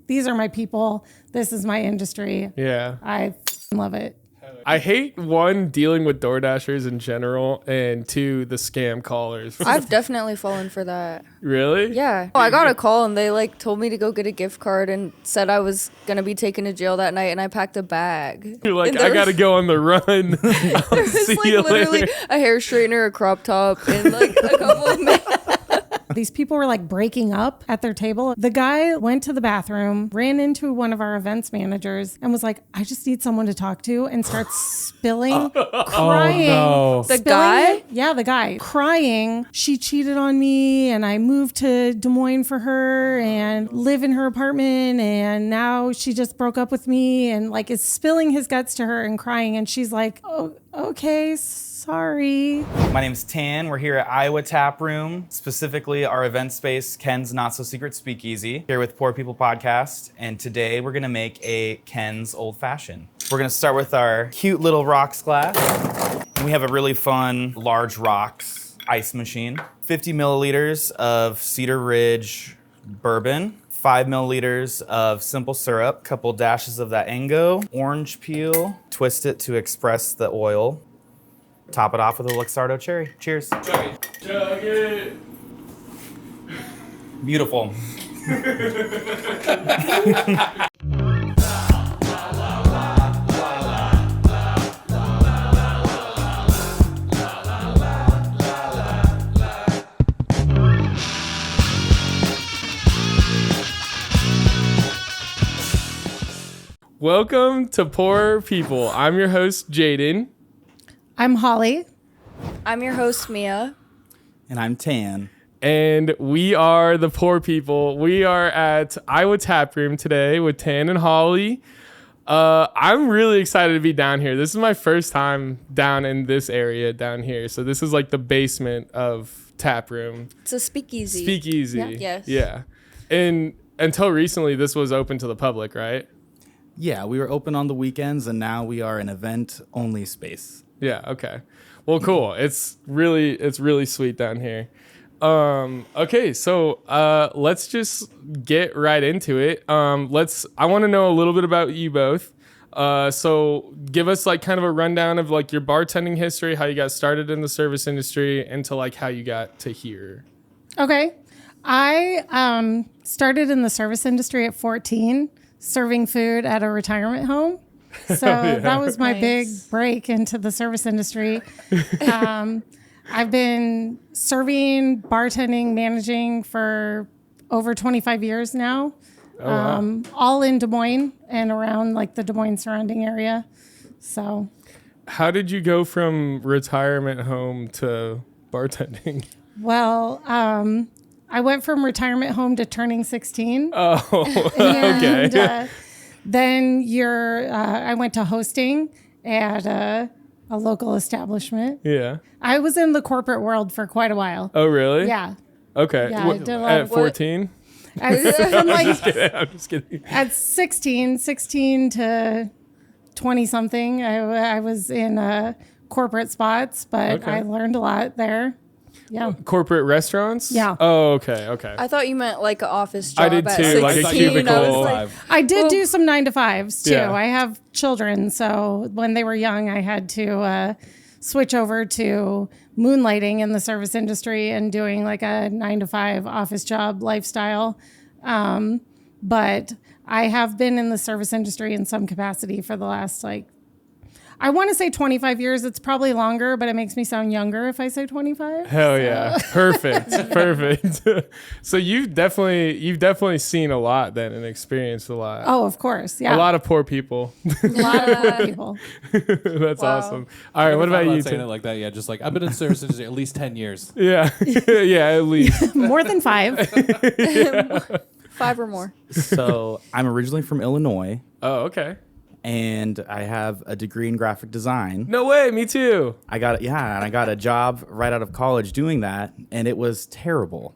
these are my people. This is my industry. Yeah. I love it. I hate, one, dealing with DoorDashers in general, and two, the scam callers. I've definitely fallen for that. Really? Yeah. I got a call and they like told me to go get a gift card and said I was going to be taken to jail that night, and I packed a bag. You're like, And I got to go on the run. There was like literally a hair straightener, a crop top, and like a couple of men. These people were like breaking up at their table. The guy went to the bathroom, ran into one of our events managers, and was like, I just need someone to talk to, and starts spilling, crying. Oh, no. The guy? Yeah, the guy. Crying. She cheated on me, and I moved to Des Moines for her and live in her apartment, and now she just broke up with me, and like is spilling his guts to her and crying. And she's like, oh, okay, sorry. My name's Tan. We're here at Iowa Taproom, specifically our event space, Ken's Not So Secret Speakeasy, here with Poor People Podcast. And today we're gonna make a Ken's Old Fashioned. We're gonna start with our cute little rocks glass. And we have a really fun large rocks ice machine. 50 milliliters of Cedar Ridge bourbon. 5 milliliters of simple syrup, couple dashes of that Engo, orange peel, twist it to express the oil. Top it off with a Luxardo cherry. Cheers. Chug it. Chug it. Beautiful. Welcome to Poor People. I'm your host, Jaydn. I'm Holly. I'm your host, Mia. And I'm Tan. And we are the Poor People. We are at Iowa Taproom today with Tan and Holly. I'm really excited to be down here. This is my first time down in this area down here. So this is like the basement of Taproom. It's a speakeasy. Speakeasy. Yeah. Yes. Yeah. And until recently, this was open to the public, right? Yeah, we were open on the weekends, and now we are an event-only space. Yeah. Okay. Well, cool. It's really sweet down here. Okay. So, let's just get right into it. I want to know a little bit about you both. So give us like kind of a rundown of like your bartending history, how you got started in the service industry, and to like how you got to here. Okay. I started in the service industry at 14, serving food at a retirement home. So that was my big break into the service industry. I've been serving, bartending, managing for over 25 years now. Oh, wow. All in Des Moines and around like the Des Moines surrounding area. So How did you go from retirement home to bartending? well, I went from retirement home to turning 16. Oh, And, okay. then I went to hosting at a local establishment. Yeah. I was in the corporate world for quite a while. Oh, really? Yeah. Okay. Yeah, I did a lot At of- 14? From like I'm just kidding. at 16 to 20 something, I was in corporate spots, but Okay. I learned a lot there. Yeah. Corporate restaurants? Yeah. Oh, okay. I thought you meant like an office job. I did at too, like a 16. cubicle. I was like, I did do some 9-to-5s too. Yeah. I have children, so when they were young, I had to switch over to moonlighting in the service industry and doing like a 9-to-5 office job lifestyle. But I have been in the service industry in some capacity for the last I want to say 25 years. It's probably longer, but it makes me sound younger if I say 25. Hell yeah. Perfect. So you've definitely seen a lot then and experienced a lot. Oh, of course. Yeah. A lot of poor people. A lot of poor people. That's Wow. awesome. All right, what about you? Saying it Tim? like that, yeah. Just like I've been in service industry at least 10 years. Yeah. Yeah, at least. More than 5. 5 or more. So I'm originally from Illinois, Oh, okay. and I have a degree in graphic design. No way, me too. I got a job right out of college doing that, and it was terrible.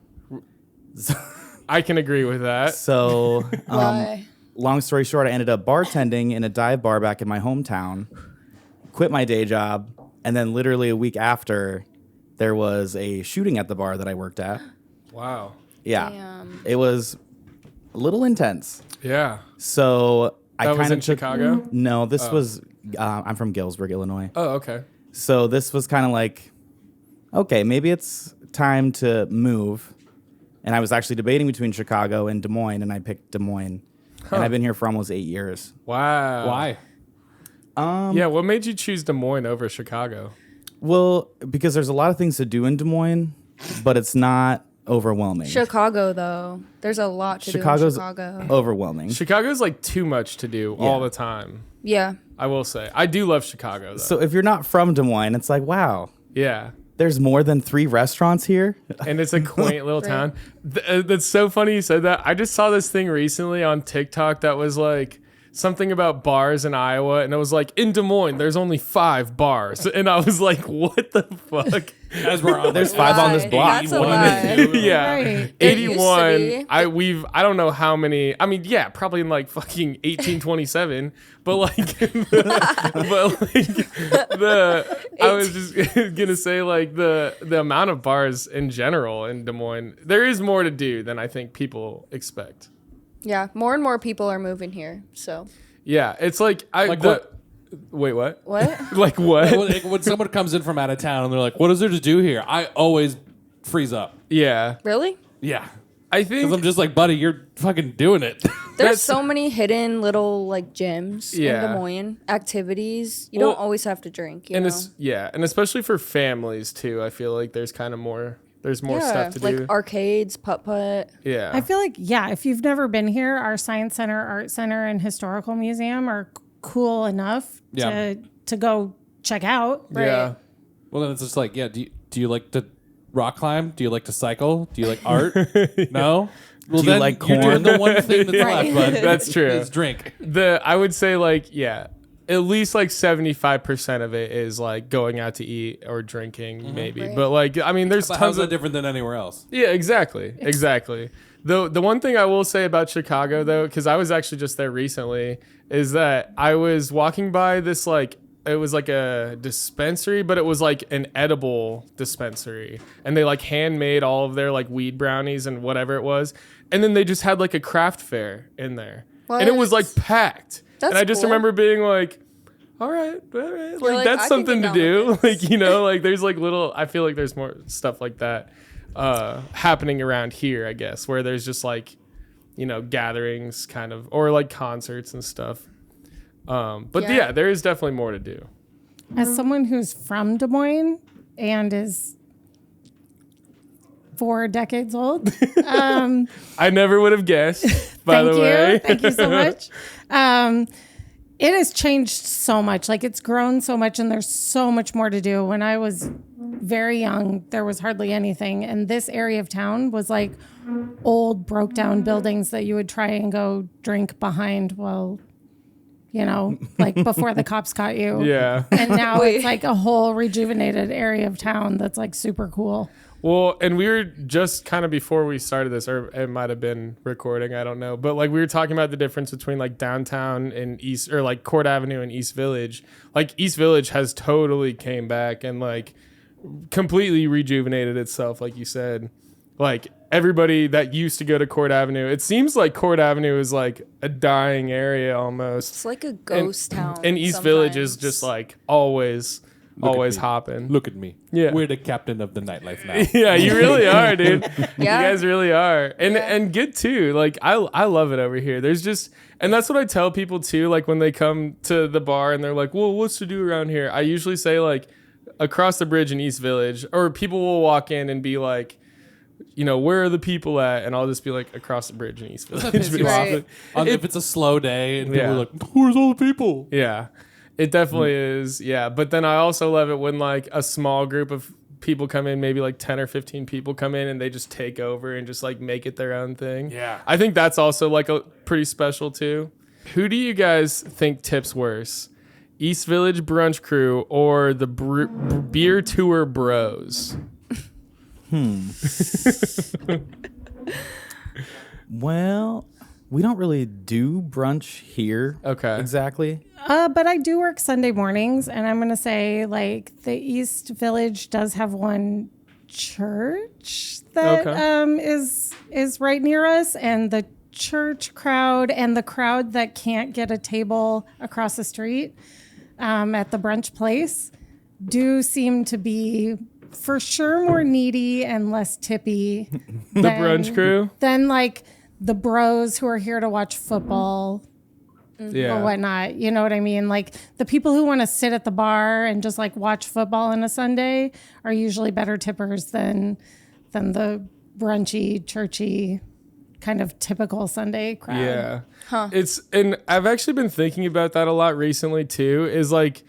I can agree with that. So, Why? long story short, I ended up bartending in a dive bar back in my hometown, quit my day job, and then literally a week after, there was a shooting at the bar that I worked at. Wow. Yeah. Damn. It was a little intense. Yeah. So I That was kind in of took. Chicago? No, this was. I'm from Galesburg, Illinois. Oh, okay. So this was kind of like, okay, maybe it's time to move. And I was actually debating between Chicago and Des Moines, and I picked Des Moines. And I've been here for almost 8 years. Wow. Why? Yeah, what made you choose Des Moines over Chicago? Well, because there's a lot of things to do in Des Moines, but it's not overwhelming. Chicago, though. There's a lot to Chicago's do in Chicago. overwhelming. Chicago's like too much to do all the time. Yeah. I will say. I do love Chicago, though. So if you're not from Des Moines, it's like, wow, yeah. there's more than 3 restaurants here. And it's a quaint little town. That's so funny you said that. I just saw this thing recently on TikTok that was like something about bars in Iowa, and it was like, in Des Moines, there's only 5 bars. And I was like, what the fuck? As we're on, There's 5 on this block. That's a lie. Yeah. Right. It used to 81. be. I don't know how many. I mean, yeah, probably in like fucking 1827. But like, I was just gonna say like the amount of bars in general in Des Moines. There is more to do than I think people expect. Yeah. More and more people are moving here. So. Yeah, it's like what? Wait, what? What? Like what? when someone comes in from out of town and they're like, "What is there to do here?" I always freeze up. Yeah, Really? Yeah, I because think I'm just like, buddy, you're fucking doing it. There's That's- so many hidden little like gyms Yeah. in Des Moines, activities. You Well, don't always have to drink, you and know? it's and especially for families too. I feel like there's kind of more. There's more Yeah, stuff to like do. arcades, putt-putt. Yeah, I feel like, yeah, if you've never been here, our Science Center, Art Center, and Historical Museum are cool enough Yeah. to go check out. Right. yeah. Well, then it's just like, yeah. Do you like to rock climb? Do you like to cycle? Do you like art? No. Well, Do you then like you're doing corn? the one thing that's Right. left, bud. That's true. Is drink. I would say like at least like 75% of it is like going out to eat or drinking maybe. Right. But like I mean there's But tons how's that of different than anywhere else? yeah, exactly. The one thing I will say about Chicago though, cuz I was actually just there recently, is that I was walking by this like it was like a dispensary, but it was like an edible dispensary. And they like handmade all of their like weed brownies and whatever it was. And then they just had like a craft fair in there. And it was What? like packed. That's and I just cool. remember being like, all right. Like, like, that's I can something get to down do. with this. Like, like there's like I feel like there's more stuff like that happening around here, I guess, where there's just like, gatherings kind of, or like concerts and stuff. But Yeah. yeah, there is definitely more to do. As someone who's from Des Moines and is 4 decades old, I never would have guessed, by the way. Thank you so much. It has changed so much. Like it's grown so much, and there's so much more to do. When I was very young, there was hardly anything, and this area of town was like old, broke down buildings that you would try and go drink behind. Well, like before the cops caught you. Yeah. And now Wait. it's like a whole rejuvenated area of town that's like super cool. Well, and we were just kind of before we started this, or it might have been recording, I don't know. But like we were talking about the difference between like downtown and East, or like Court Avenue and East Village. Like East Village has totally came back and like completely rejuvenated itself, like you said. Like everybody that used to go to Court Avenue, it seems like Court Avenue is like a dying area almost. It's like a ghost town. And East Village is sometimes. just like always me. hopping. Look at me. Yeah. We're the captain of the nightlife now. Yeah, you really are, dude. You Yeah. guys really are. And Yeah. and good too. Like I love it over here. There's just, and that's what I tell people too, like when they come to the bar and they're like, "Well, what's to do around here?" I usually say like across the bridge in East Village, or people will walk in and be like, where are the people at? And I'll just be like, across the bridge in East Village. Piss you off. Right. If it's a slow day and people Yeah. are like, "Where's all the people?" Yeah, it definitely is. Yeah. But then I also love it when like a small group of people come in, maybe like 10 or 15 people come in and they just take over and just like make it their own thing. Yeah. I think that's also like a pretty special too. Who do you guys think tips worse? East Village Brunch Crew or the Beer Tour Bros? Well, we don't really do brunch here. Okay. Exactly. But I do work Sunday mornings, and I'm gonna say like the East Village does have one church that Okay. is right near us, and the church crowd and the crowd that can't get a table across the street at the brunch place do seem to be for sure more needy and less tippy. The brunch crew? Than like the bros who are here to watch football Yeah. or whatnot. You know what I mean? Like the people who want to sit at the bar and just like watch football on a Sunday are usually better tippers than the brunchy, churchy, kind of typical Sunday crowd. Yeah. And I've actually been thinking about that a lot recently too, is like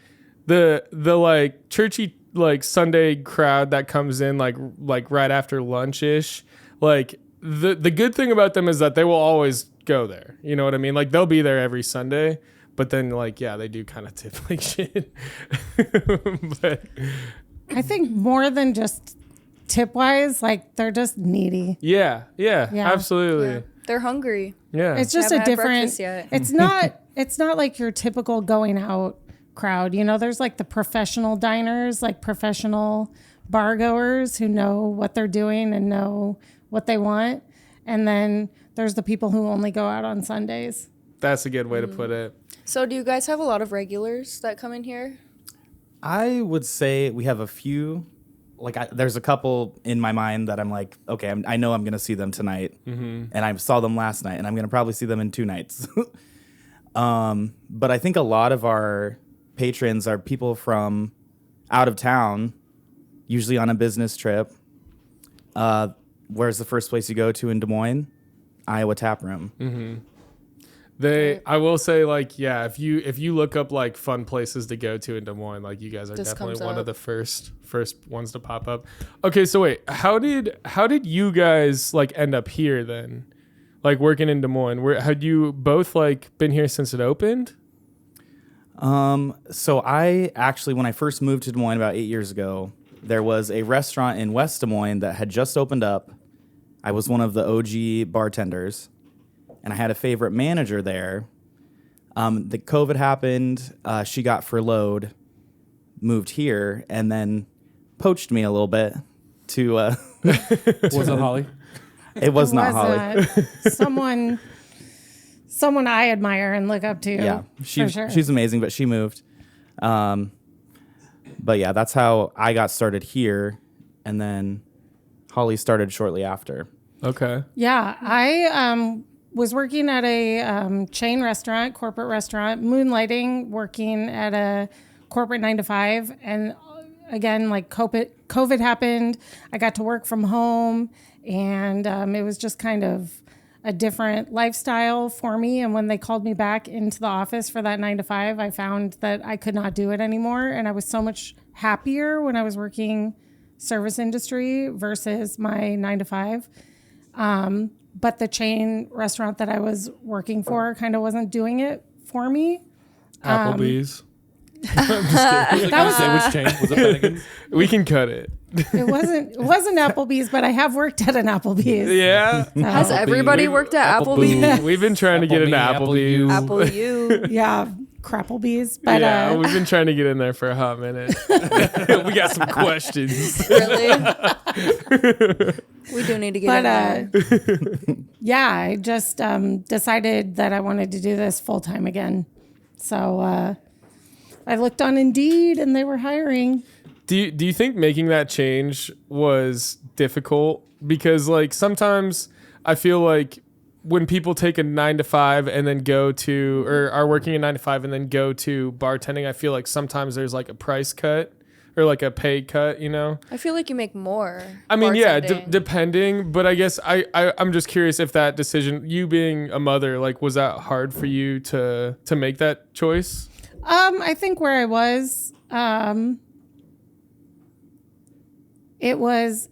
the like churchy like Sunday crowd that comes in like right after lunch-ish. Like the good thing about them is that they will always go there. You know what I mean? Like they'll be there every Sunday, but then like, yeah, they do kind of tip like shit. But I think more than just tip wise, like they're just needy. yeah, Yeah. absolutely. Yeah. They're hungry. Yeah. It's just Haven't a had different. breakfast yet. It's not like your typical going out crowd. You know, there's like the professional diners, like professional bar goers who know what they're doing and know what they want, and then there's the people who only go out on Sundays. That's a good way to put it. So do you guys have a lot of regulars that come in here? I would say we have a few. Like, there's a couple in my mind that I'm like, okay, I know I'm going to see them tonight. And I saw them last night, and I'm going to probably see them in 2 nights. But I think a lot of our patrons are people from out of town, usually on a business trip. Where's the first place you go to in Des Moines? Iowa Taproom. I will say, like, yeah, if you look up like fun places to go to in Des Moines, like you guys are This definitely comes one up. of the first ones to pop up. Okay, so wait, how did you guys like end up here then? Like working in Des Moines? Had you both like been here since it opened? So I actually, when I first moved to Des Moines about 8 years ago, there was a restaurant in West Des Moines that had just opened up. I was one of the OG bartenders, and I had a favorite manager there. The COVID happened. She got furloughed, moved here, and then poached me a little bit to. Was it Holly? It was not Holly. Someone I admire and look up to. Yeah, for she's sure. she's amazing, but she moved. But yeah, that's how I got started here, and then Holly started shortly after. Okay. Yeah, I was working at a chain restaurant, corporate restaurant, moonlighting, working at a corporate 9 to 5. And again, like COVID happened. I got to work from home, and it was just kind of a different lifestyle for me. And when they called me back into the office for that 9 to 5, I found that I could not do it anymore. And I was so much happier when I was working service industry versus my 9 to 5. But the chain restaurant that I was working for kind of wasn't doing it for me. Applebee's. That was say which chain? Was it Bennigan's? We can cut it. It wasn't Applebee's, but I have worked at an Applebee's. Yeah. Has everybody worked at Applebee's? We've been trying to get into Applebee's. Apple you. Yeah, Crapplebee's. But Yeah, we've been trying to get in there for a hot minute. We got some questions. Really? We do need to get in there. yeah, I just decided that I wanted to do this full time again. So I looked on Indeed, and they were hiring. Do you think making that change was difficult? Because like sometimes I feel like when people take a 9 to 5 and then go to, or are working a 9 to 5 and then go to bartending, I feel like sometimes there's like a price cut or like a pay cut, you know? I feel like you make more. I mean, yeah, bartending. depending, but I guess I'm just curious if that decision, you being a mother, like was that hard for you to make that choice? I think where I was, it was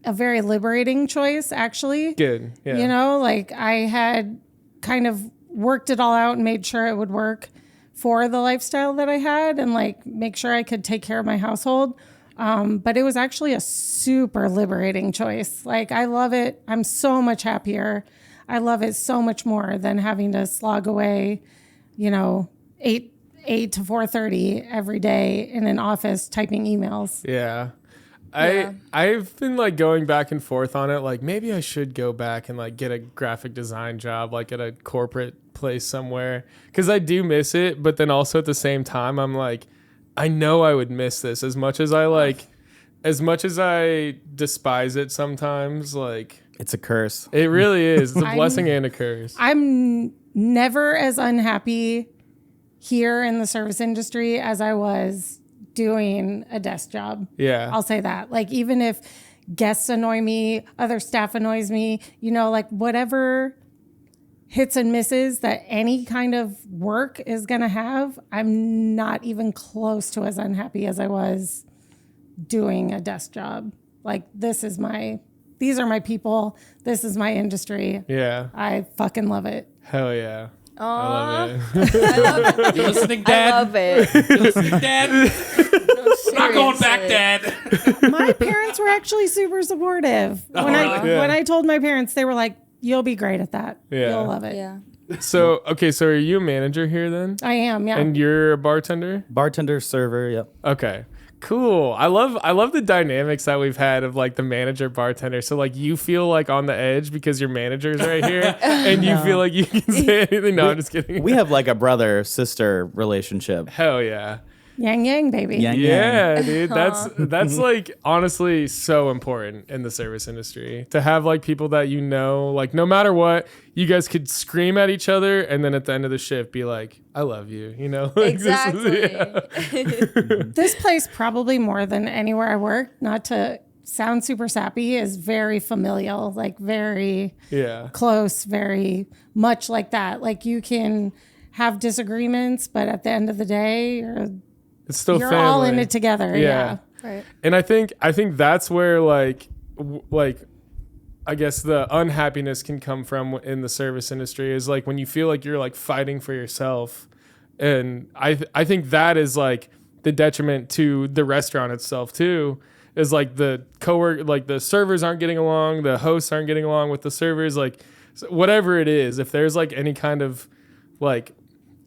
a very liberating choice, actually. Good. Yeah. You know, like I had kind of worked it all out and made sure it would work for the lifestyle that I had and like make sure I could take care of my household. But it was actually a super liberating choice. Like I love it. I'm so much happier. I love it so much more than having to slog away, 8 to 4:30 every day in an office typing emails. Yeah. I've been like going back and forth on it. Like maybe I should go back and like get a graphic design job, like at a corporate place somewhere, because I do miss it. But then also at the same time, I'm like, I know I would miss this as much as I despise it sometimes. Like It's a curse. it really is. It's a blessing and a curse. I'm never as unhappy here in the service industry as I was doing a desk job. Yeah. I'll say that. Like, even if guests annoy me, other staff annoys me, like whatever hits and misses that any kind of work is going to have, I'm not even close to as unhappy as I was doing a desk job. Like, these are my people. This is my industry. Yeah. I fucking love it. Hell yeah. Aww. I love it. I love it. You listening, Dad? I love it. You listening, Dad? No, Not going back, seriously. Dad. My parents were actually super supportive. When I told my parents, they were like, "You'll be great at that. Yeah. You'll love it." Yeah. So are you a manager here then? I am. Yeah. And you're a bartender? Bartender, server, yep. Okay. Cool. I love the dynamics that we've had of like the manager bartender. So like you feel like on the edge because your manager's right here and you feel like you can say anything. No, I'm just kidding. We have like a brother-sister relationship. Hell yeah. Yang yang, baby. Yang yang. Yeah, dude. That's like honestly so important in the service industry to have like people that like no matter what, you guys could scream at each other and then at the end of the shift be like, I love you, Like, Exactly. This place, probably more than anywhere I work, not to sound super sappy, is very familial, like very Yeah. close, very much like that. Like, you can have disagreements, but at the end of the day, It's still you're family. all in it together. Yeah. Right. And I think that's where like I guess the unhappiness can come from in the service industry is like when you feel like you're like fighting for yourself, and I think that is like the detriment to the restaurant itself too. Is like the like the servers aren't getting along, the hosts aren't getting along with the servers, like whatever it is. If there's like any kind of like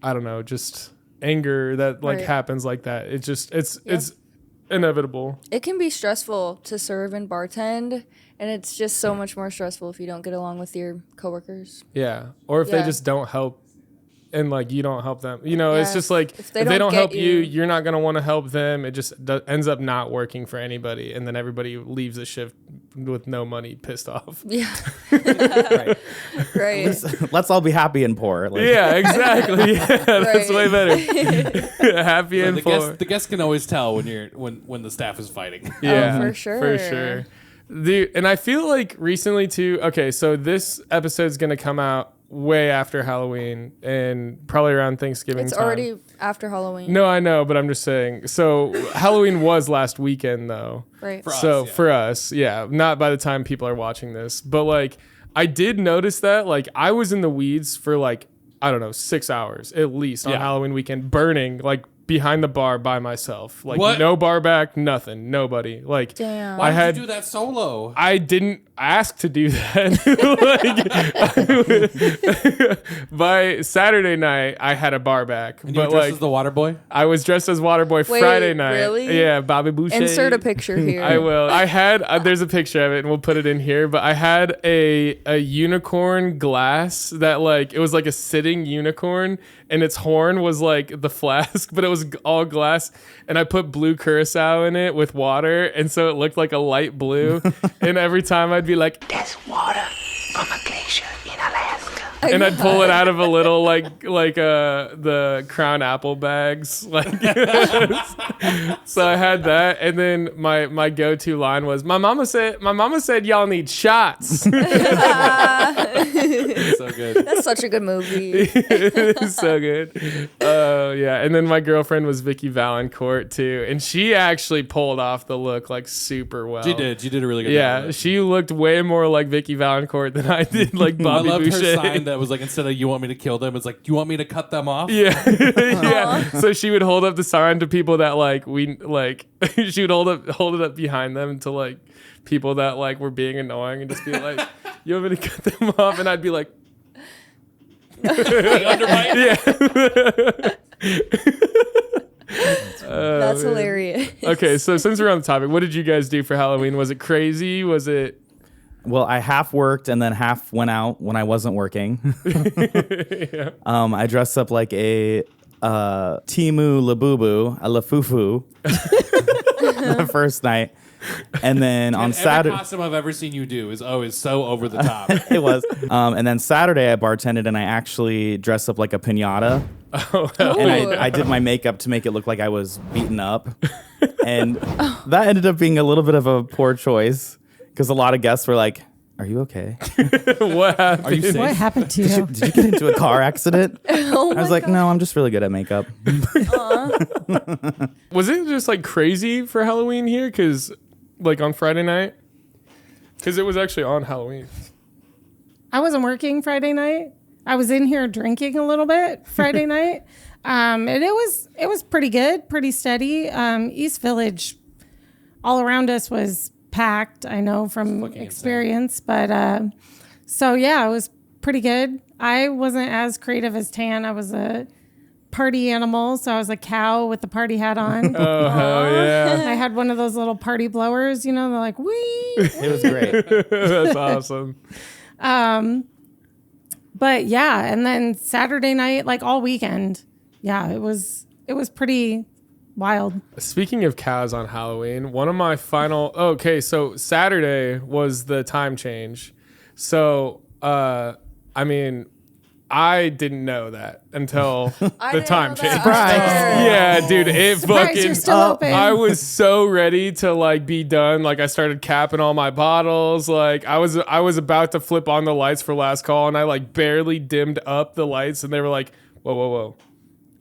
I don't know, just anger that like Right. happens like that, it's inevitable. It can be stressful to serve and bartend, and it's just so much more stressful if you don't get along with your coworkers. Yeah. Or if they Yeah. just don't help and like you don't help them. It's Yeah, just like if they if they don't don't get help you, you- you're not going to want to help them. It just ends up not working for anybody, and then everybody leaves the shift with no money, pissed off. Yeah. Right. Right. Let's all be happy and poor. Like, Yeah, exactly. Yeah, that's Right. way better. Happy and the poor. guests can always tell when the staff is fighting. Yeah, for sure. For sure. And I feel like recently too, okay, so this episode's going to come out way after Halloween and probably around Thanksgiving It's time. already after Halloween. No, I know, but I'm just saying. So Halloween was last weekend though. Right. For us, yeah. Not by the time people are watching this. But like I did notice that like I was in the weeds for like, I don't know, 6 hours at least on Yeah. Halloween weekend, burning like behind the bar by myself. Like What? no bar back, nothing, nobody. Like Damn. Why I did had you do that solo? I didn't ask to do that. Like, by Saturday night, I had a bar back. And you were But dressed like, as the water boy? I was dressed as Waterboy Wait, Friday night. really? Yeah, Bobby Boucher. Insert a picture here. I will. I had. There's a picture of it, and we'll put it in here. But I had a unicorn glass that like it was like a sitting unicorn, and its horn was like the flask, but it was all glass. And I put blue curacao in it with water, and so it looked like a light blue. And every time I'd be like, There's water from a glacier in Alaska. and I'd pull it out of a little the Crown Apple bags, like. So I had that, and then my go-to line was, my mama said y'all need shots. So good. That's such a good movie. It's so good. Yeah, and then my girlfriend was Vicky Valancourt too, and she actually pulled off the look like super well. She did a really good job. Yeah, of it. she looked way more like Vicky Valancourt than I did, like I Bobby loved her Boucher. sign that was like, instead of "you want me to kill them," it's like, "you want me to cut them off." Yeah, yeah. So she would hold up the sign to people that like she would hold it up behind them to like people that like were being annoying and just be like, "You want me to cut them off?" And I'd be like, Underbite. That's That's man. hilarious. Okay, so since we're on the topic, what did you guys do for Halloween? Was it crazy? Was it? Well, I half worked and then half went out when I wasn't working. I dressed up like a Timu Labubu, a Lafufu, the first night. And then on Every Saturday, costume I've ever seen you do is always so over the top. it was. And then Saturday I bartended and I actually dressed up like a pinata. And I did my makeup to make it look like I was beaten up. And that ended up being a little bit of a poor choice because a lot of guests were like, "Are you okay? What happened? Are you safe? What happened to you? Did you get into a car accident?" Oh I was like, "No, I'm just really good at makeup." Was it just like crazy for Halloween here? Because like on Friday night, because it was actually on Halloween. I wasn't working Friday night. I was in here drinking a little bit Friday night. And it was pretty good, pretty steady. East Village all around us was packed, I know from experience. But so yeah, it was pretty good. I wasn't as creative as Tan. I was a party animal, so I was a cow with the party hat on. Oh hell yeah! I had one of those little party blowers, they're like, wee. It was great. That's awesome. But yeah, and then Saturday night, like all weekend, yeah, it was pretty wild. Speaking of cows on Halloween, one of my final. Okay, so Saturday was the time change. So, I mean, I didn't know that until the time change. Yeah, dude, it Surprise, fucking. you're still open. I was so ready to like be done. Like I started capping all my bottles. Like I was about to flip on the lights for last call, and I like barely dimmed up the lights, and they were like, "Whoa, whoa, whoa."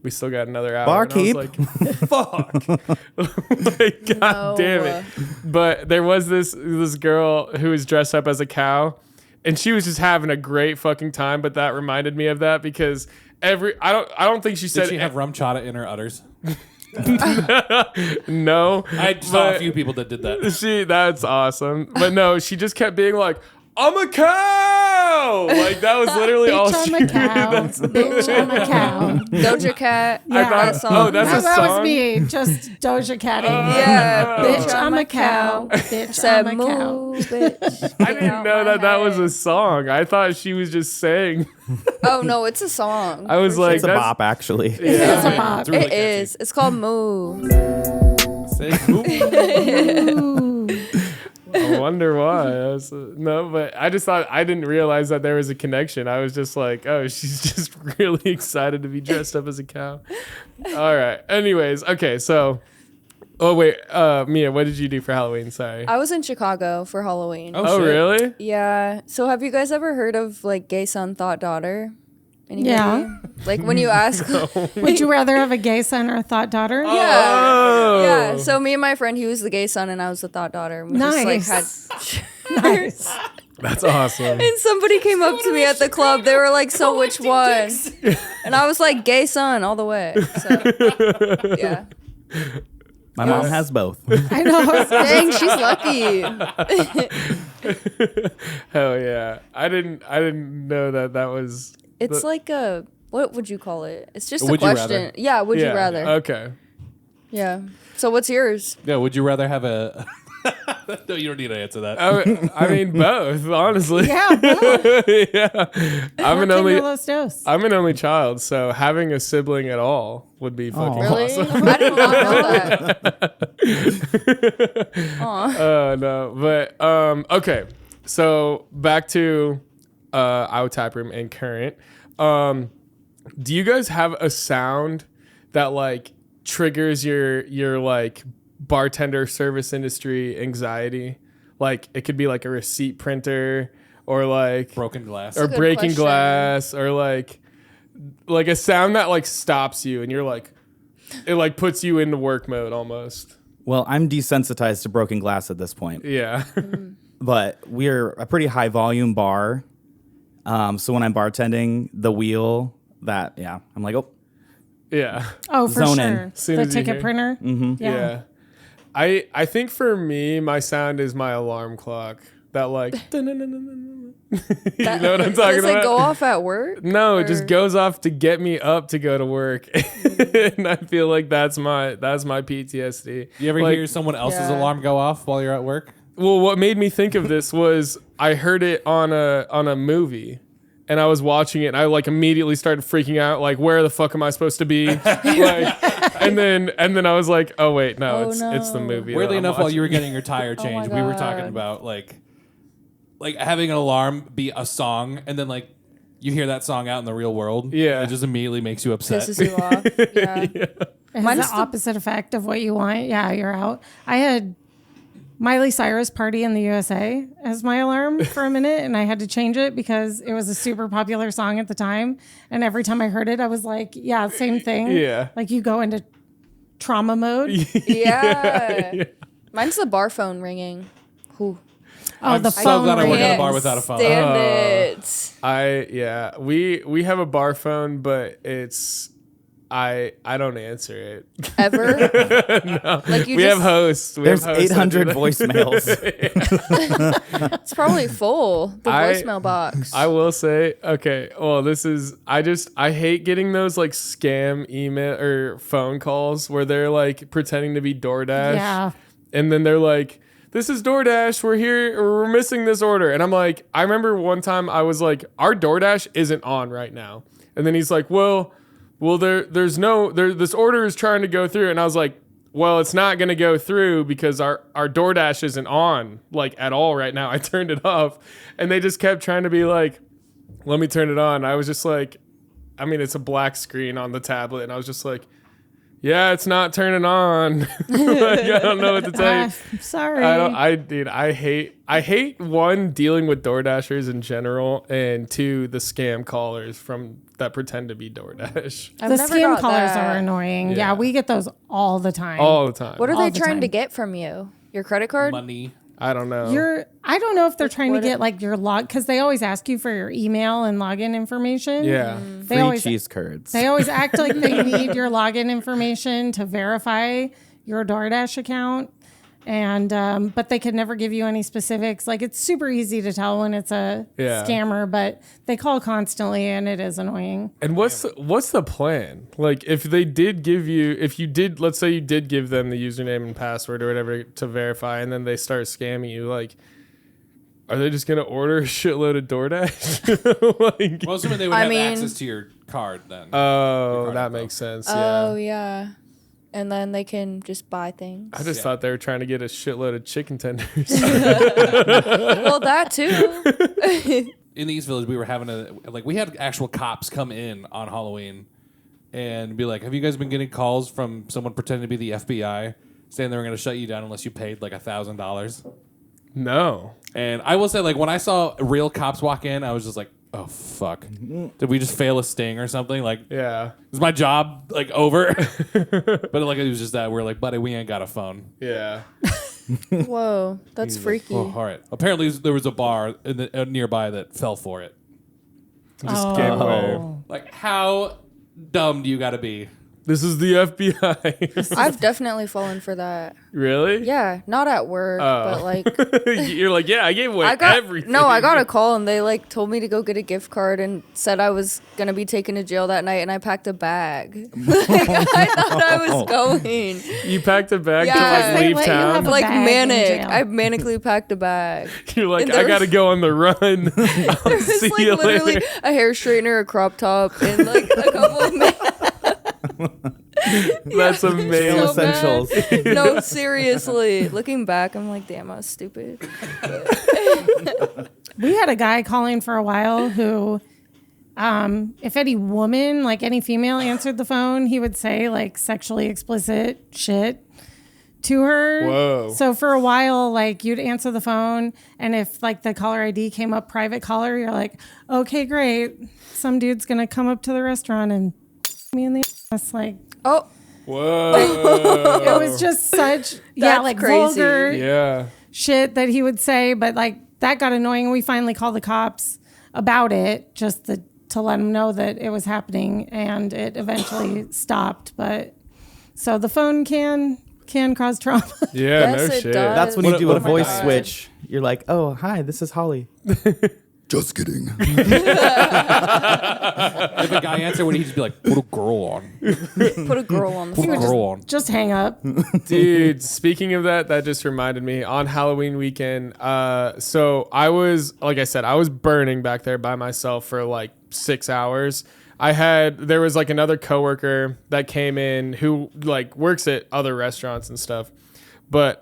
We still got another hour. Barkeep. And I was like, fuck. Like, God damn it. But there was this girl who was dressed up as a cow, and she was just having a great fucking time. But that reminded me of that because I don't think she said Did she have rum chata in her udders? no. I saw a few people that did that. That's awesome. But no, she just kept being like, I'm a cow. Like that was literally all Bitch, she I'm a cow. Bitch, I'm a cow. Doja Cat. Yeah. thought- song. oh, that's a That song. was me, just Doja Catting. Yeah, Bitch, I'm a cow. Bitch, Said I'm a cow. moo, bitch. I didn't know that was a song. I thought she was just saying. Oh no, it's a song. I was like, It's a that's, bop, actually. It's a bop. It's really It is. It's called Moo. Say, "Ooh." I wonder why. No, but I just thought I didn't realize that there was a connection. I was just like, oh, she's just really excited to be dressed up as a cow. All right. Anyways, okay. So, oh wait, Mia, what did you do for Halloween? Sorry. I was in Chicago for Halloween. Oh, shit. really? Yeah. So have you guys ever heard of like gay son, thought daughter? Anybody? Yeah. Like when you ask. Would you rather have a gay son or a thought daughter? Yeah. Oh. Yeah. So me and my friend, he was the gay son and I was the thought daughter. And we just like had Nice. That's awesome. And somebody came up to me at the club. They were like, "So which one?" And I was like, "Gay son, all the way." So, yeah. My mom has both. I know. Dang, she's lucky. Hell yeah. I didn't know that was. It's like a, what would you call it? It's just Would a you question. rather? Yeah. Would Yeah. you rather? Okay. Yeah. So what's yours? Yeah, would you rather have a... No, you don't need to answer that. I mean, both, honestly. Yeah. Both. Yeah. I'm an only child, so having a sibling at all would be fucking Really? awesome. I did not know that. No, but okay. So back to Iowa Taproom and current. Do you guys have a sound that like triggers your like bartender service industry anxiety? Like it could be like a receipt printer or like Broken glass. or good breaking question. glass or like a sound that like stops you and you're like it like puts you into work mode almost. Well, I'm desensitized to broken glass at this point, Yeah. but we're a pretty high volume bar. So when I'm bartending, the wheel I'm like, oh, Yeah. Oh, for Zone in. sure. Soon The as you ticket hear- printer. Yeah. I think for me, my sound is my alarm clock. that like. You know what I'm talking Does it about? go off at work? No, it just Or- goes off to get me up to go to work, and I feel like that's my PTSD. You ever Like, hear someone else's Yeah. alarm go off while you're at work? Well, what made me think of this was I heard it on a movie, and I was watching it, and I like immediately started freaking out, like where the fuck am I supposed to be? Like, and then I was like, oh wait, no, Oh, it's the no. movie. Weirdly that I'm enough, while watching. you were getting your tire my changed, we were talking God. about like having an alarm be a song, and then like you hear that song out in the real world. Yeah. and it just immediately makes you upset. Pisses you off. Yeah. It has Mine the is the- opposite effect of what you want. Yeah, you're out. I had Miley Cyrus Party in the USA as my alarm for a minute, and I had to change it because it was a super popular song at the time. And every time I heard it, I was like, yeah, same thing. Yeah. Like you go into trauma mode. Yeah. Mine's the bar phone ringing. Whew. Oh, the so phone glad I work at a rings. bar without a phone. Stand it. We have a bar phone, but I don't answer it. Ever? No. Like you We just, have hosts. There's have hosts that do 800 that. voicemails. it's probably full. The I- voicemail box. I will say, okay, well, I hate getting those like scam email or phone calls where they're like pretending to be DoorDash. Yeah. And then they're like, this is DoorDash. We're here. We're missing this order. And I'm like, I remember one time I was like, our DoorDash isn't on right now. And then he's like, well, this order is trying to go through. And I was like, well, it's not going to go through because our DoorDash isn't on like at all right now. I turned it off, and they just kept trying to be like, let me turn it on. I was just like, I mean, it's a black screen on the tablet. And I was just like, yeah, it's not turning on. Like, I don't know what to tell you. Sorry. I hate one, dealing with DoorDashers in general, and two, the scam callers that pretend to be DoorDash I've the never scam got callers that. are annoying. Yeah. Yeah, we get those all the time. all the time. What are all they the trying to time. get from you? Your credit card? Money. I don't know. I don't know if they're trying to what get like your log, because they always ask you for your email and login information. Yeah. They Free always cheese curds. They always act like they need your login information to verify your DoorDash account. And but they could never give you any specifics. Like it's super easy to tell when it's a Yeah. scammer, but they call constantly and it is annoying. And what's the plan? Like if they did give you, let's say you did give them the username and password or whatever to verify, and then they start scamming you, like, are they just gonna order a shitload of DoorDash? Like, Well, assuming they would I have mean- access to your card then. oh, that makes sense. Yeah. Oh, yeah. And then they can just buy things. I just thought they were trying to get a shitload of chicken tenders. Well, that too. In the East Village, we were we had actual cops come in on Halloween and be like, have you guys been getting calls from someone pretending to be the FBI saying they were going to shut you down unless you paid like $1,000? No. And I will say, like, when I saw real cops walk in, I was just like, oh, fuck. Did we just fail a sting or something? Like, Yeah. is my job, like, over? But, like, it was just that we're like, buddy, we ain't got a phone. Yeah. Whoa, that's freaky. Oh, all right. Apparently, there was a bar nearby that fell for it. Just gave away. Like, how dumb do you got to be? This is the FBI. I've definitely fallen for that. Really? Yeah, not at work, but like You're like, yeah, I gave away I got everything. no, I got a call and they like told me to go get a gift card and said I was gonna be taken to jail that night and I packed a bag. Like, I thought I was going. You packed a bag Yeah. to Because like they leave let you town. have a Like bag in manic. jail. I manically packed a bag. You're like, and I there gotta was- go on the run. I'll There was see like you literally later. a hair straightener, a crop top, and like a couple of That's amazing. so essentials. bad. No, seriously. Looking back, I'm like, damn, I was stupid. We had a guy calling for a while who, if any woman, like any female, answered the phone, he would say like sexually explicit shit to her. Whoa. So for a while, like you'd answer the phone, and if like the caller ID came up private caller, you're like, okay, great. Some dude's gonna come up to the restaurant and me in the ass. Like Oh, Whoa. it was just such That's like crazy. vulgar Yeah. shit that he would say, but like that got annoying. And we finally called the cops about it just to let them know that it was happening, and it eventually stopped. But so the phone can can cause trauma. Yeah, Yes, no it shit. does. That's when you What- do what a if I voice die? switch. You're like, oh, hi, this is Holly. Just kidding. If a guy answer, would he just be like, "Put a girl on"? Put a girl on the Put a phone. girl on. Just hang up. Dude, speaking of that, that just reminded me on Halloween weekend. So I was, like I said, I was burning back there by myself for like 6 hours. There was like another coworker that came in who like works at other restaurants and stuff. But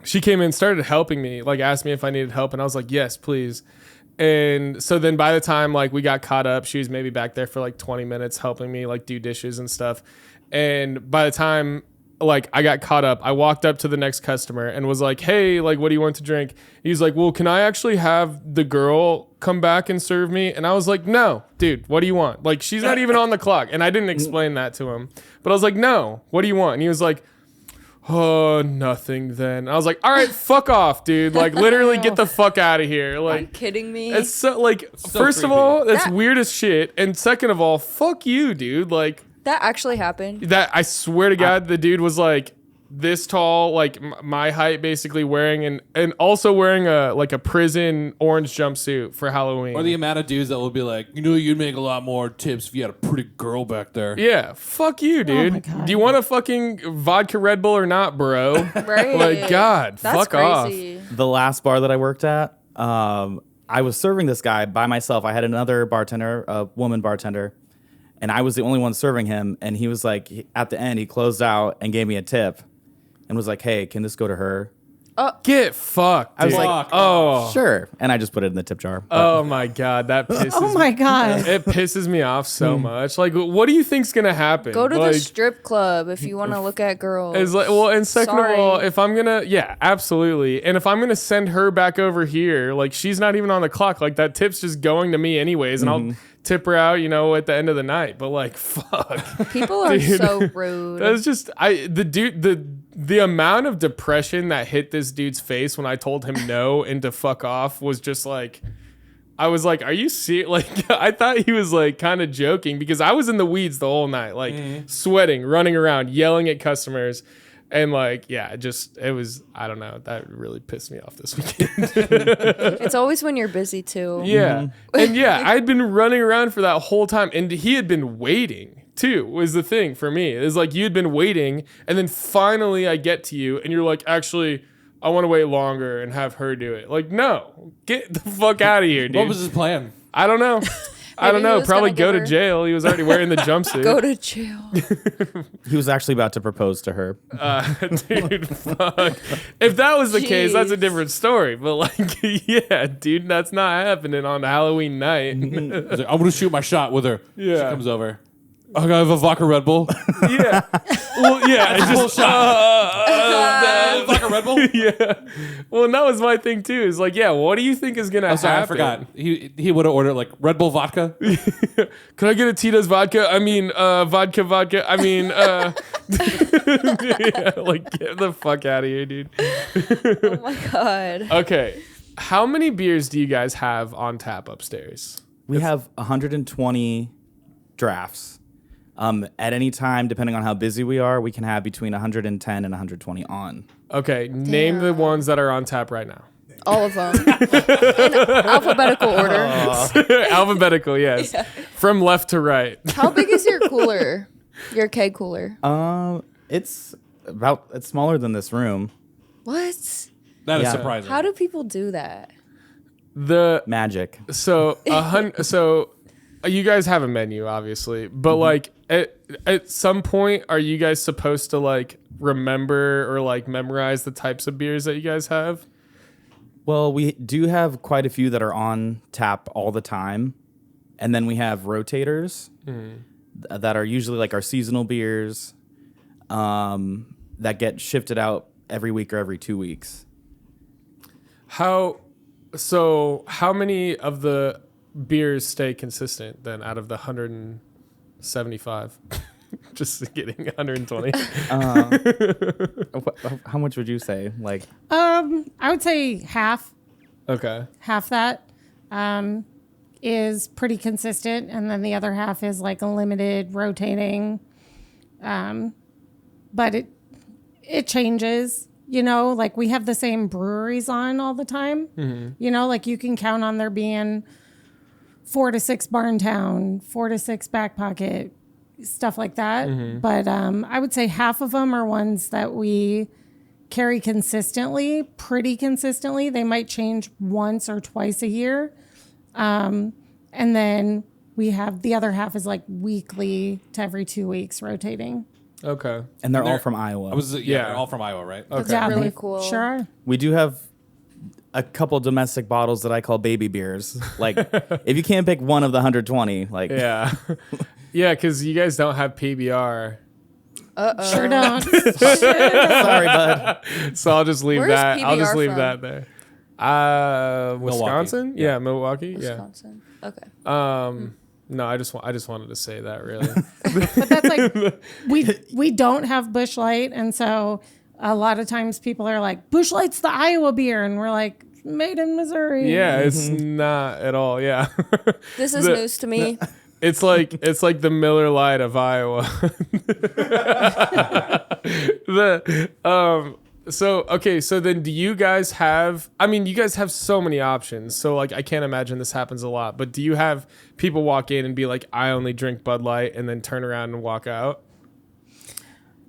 she came in, started helping me, like asked me if I needed help. And I was like, yes, please. And so then by the time like we got caught up, she was maybe back there for like 20 minutes helping me like do dishes and stuff. And by the time like I got caught up, I walked up to the next customer and was like, hey, like, what do you want to drink? He's like, well, can I actually have the girl come back and serve me? And I was like, no, dude, what do you want? Like, she's not even on the clock. And I didn't explain that to him, but I was like, no, what do you want? And he was like, oh, nothing then. I was like, all right, fuck off, dude. Like, literally get the fuck out of here. Are you Like, kidding me? it's so, like, So first of creepy. all, that's That- weird as shit. And second of all, fuck you, dude. Like, That actually happened. that I swear to God, the dude was like this tall, like my height, basically wearing and also wearing a prison orange jumpsuit for Halloween. Or the amount of dudes that will be like, you'd make a lot more tips if you had a pretty girl back there. yeah, fuck you, dude. my God. Do you want a fucking vodka Red Bull or not, bro? Right. Like, God, That's fuck crazy. The last bar that I worked at, I was serving this guy by myself. I had another bartender, a woman bartender, and I was the only one serving him. And he was like, at the end, he closed out and gave me a tip and was like, hey, can this go to her? Get fucked. I was dude. like, oh, Sure. And I just put it in the tip jar. oh my God, that pisses. Oh my God. It pisses me off so much. Like, what do you think's gonna happen? Go to like, the strip club if you want to look at girls. Is like, well, and second Sorry. of all, if I'm gonna, yeah, absolutely. And if I'm gonna send her back over here, like she's not even on the clock. Like that tip's just going to me anyways, and I'll tip her out, at the end of the night. But like, fuck, People are Dude. so rude. that's just the amount of depression that hit this dude's face when I told him no and to fuck off was just like. I was like, are you serious? Like, I thought he was like kind of joking because I was in the weeds the whole night, like sweating, running around, yelling at customers. And like, yeah, it was, I don't know. That really pissed me off this weekend. It's always when you're busy too. Yeah. And yeah, I'd been running around for that whole time. And he had been waiting too, was the thing for me. It was like, you had been waiting. And then finally I get to you and you're like, actually, I want to wait longer and have her do it. Like, no, get the fuck out of here, dude. What was his plan? I don't know. I don't Maybe he know. was Probably gonna go give to her- jail. He was already wearing the jumpsuit. Go to jail. He was actually about to propose to her. Dude, fuck. If that was the case, that's a Jeez. different story. But like, yeah, dude, that's not happening on Halloween night. He's like, I'm gonna shoot my shot with her. She Yeah. comes over. I have a vodka Red Bull. Yeah. Well, yeah. It's Full just shot. Vodka Red Bull. yeah. Well, and that was my thing too. Is like, yeah, what do you think is gonna I'm sorry, I happen? forgot. He would have ordered like Red Bull vodka. Can I get a Tito's vodka? I mean, vodka. I mean, yeah, like get the fuck out of here, dude. Oh my god. Okay. How many beers do you guys have on tap upstairs? We have 120 drafts. At any time, depending on how busy we are, we can have between 110 and 120 on. Okay, name the ones that are on tap right now. All of them. In alphabetical order. Alphabetical, yes. From left to right. How big is your cooler? Your keg cooler. It's smaller than this room. What? That is Yeah. surprising. How do people do that? The Magic. so you guys have a menu, obviously, but like at some point, are you guys supposed to like remember or like memorize the types of beers that you guys have? Well, we do have quite a few that are on tap all the time. And then we have rotators that are usually like our seasonal beers that get shifted out every week or every 2 weeks. How many of the beers stay consistent then out of the 175? Just kidding, 120. How much would you say? Like, I would say half Okay. that is pretty consistent, and then the other half is like a limited rotating. But it changes. You know, like we have the same breweries on all the time. You know, like you can count on there being 4 to 6 Barntown, 4 to 6 Back Pocket, stuff like that. But I would say half of them are ones that we carry consistently, pretty consistently. They might change once or twice a year. And then we have the other half is like weekly to every 2 weeks rotating. Okay. And they're all from Iowa. They're all from Iowa, right? Okay. Yeah, really they cool. Sure are. We do have a couple domestic bottles that I call baby beers. Like, if you can't pick one of the 120, like, Yeah. Yeah, because you guys don't have PBR. Sure don't. sorry, bud. So I'll just leave Where's that. I'll just PBR leave from? that there. Wisconsin? Yeah, Milwaukee. Wisconsin. Okay. Yeah. No, I just wanted to say that really. But that's like we don't have Busch Light, and so a lot of times people are like, Busch Light's the Iowa beer, and we're like, made in Missouri. Yeah, it's not at all. Yeah. This is news to me. It's like the Miller Lite of Iowa. So then do you guys have, I mean, you guys have so many options. So like I can't imagine this happens a lot, but do you have people walk in and be like, I only drink Bud Light, and then turn around and walk out?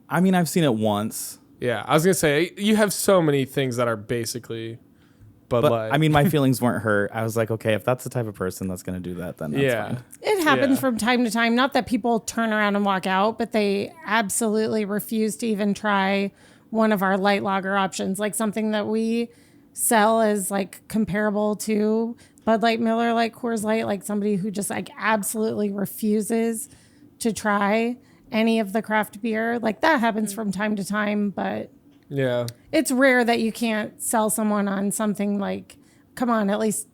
I mean, I've seen it once. Yeah, I was going to say you have so many things that are basically Bud But Light. I mean, my feelings weren't hurt. I was like, okay, if that's the type of person that's going to do that, then that's fine. It happens Yeah. from time to time. Not that people turn around and walk out, but they absolutely refuse to even try one of our light lager options, like something that we sell as like comparable to Bud Light, Miller Lite, Coors Light, like somebody who just like absolutely refuses to try any of the craft beer. Like that happens from time to time, but yeah. it's rare that you can't sell someone on something like, come on, at least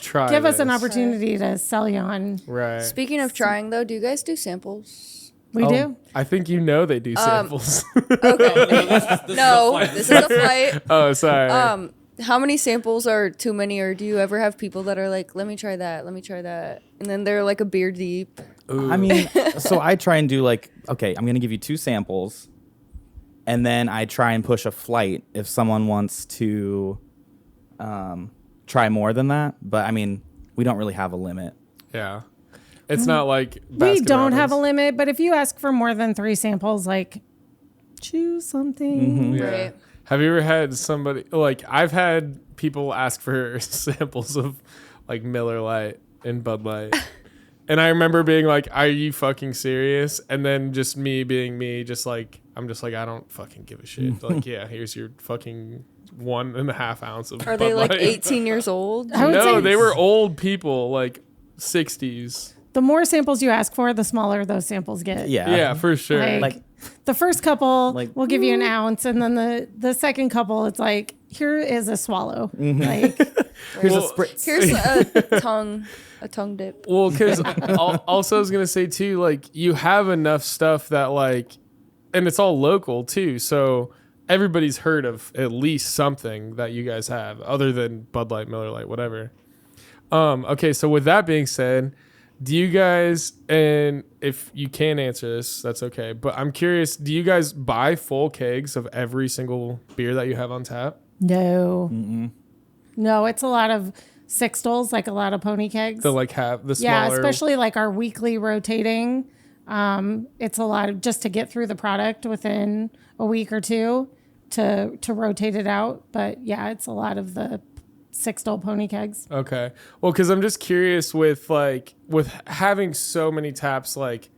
try give us an this. opportunity to sell you on. Right. Speaking of trying, though, do you guys do samples? We do. I think they do samples. No, this is a flight. Oh, sorry. How many samples are too many, or do you ever have people that are like, let me try that, and then they're like a beer deep? I mean, so I try and do like, okay, I'm going to give you 2 samples, and then I try and push a flight if someone wants to try more than that. But I mean, we don't really have a limit. Yeah. It's not like We Baskin don't have a Robbins. limit, but if you ask for more than 3 samples, like choose something. Yeah. Right. Have you ever had somebody like I've had people ask for samples of like Miller Lite and Bud Light. And I remember being like, are you fucking serious? And then just me being me, just like I'm just like, I don't fucking give a shit. Like, yeah, here's your fucking 1.5 ounce of Are Bud they like Light. 18 years old? I would No, say they were old people, like 60s. the more samples you ask for, the smaller those samples get. Yeah, for sure. Like the first couple, Like- we'll give you an ounce, and then the second couple, it's like, here is a swallow. Like, Here's Well, a spritz. Here's a tongue dip. Well, because also I was gonna say too, like you have enough stuff that like, and it's all local too, so everybody's heard of at least something that you guys have, other than Bud Light, Miller Lite, whatever. Okay, so with that being said, do you guys, and if you can answer this, that's okay, but I'm curious, do you guys buy full kegs of every single beer that you have on tap? no. No, it's a lot of sixtels, like a lot of pony kegs. The like have the smaller, Yeah, especially like our weekly rotating. It's a lot of just to get through the product within a week or two to rotate it out. But yeah, it's a lot of the sixtel pony kegs. Okay. Well, because I'm just curious with having so many taps, like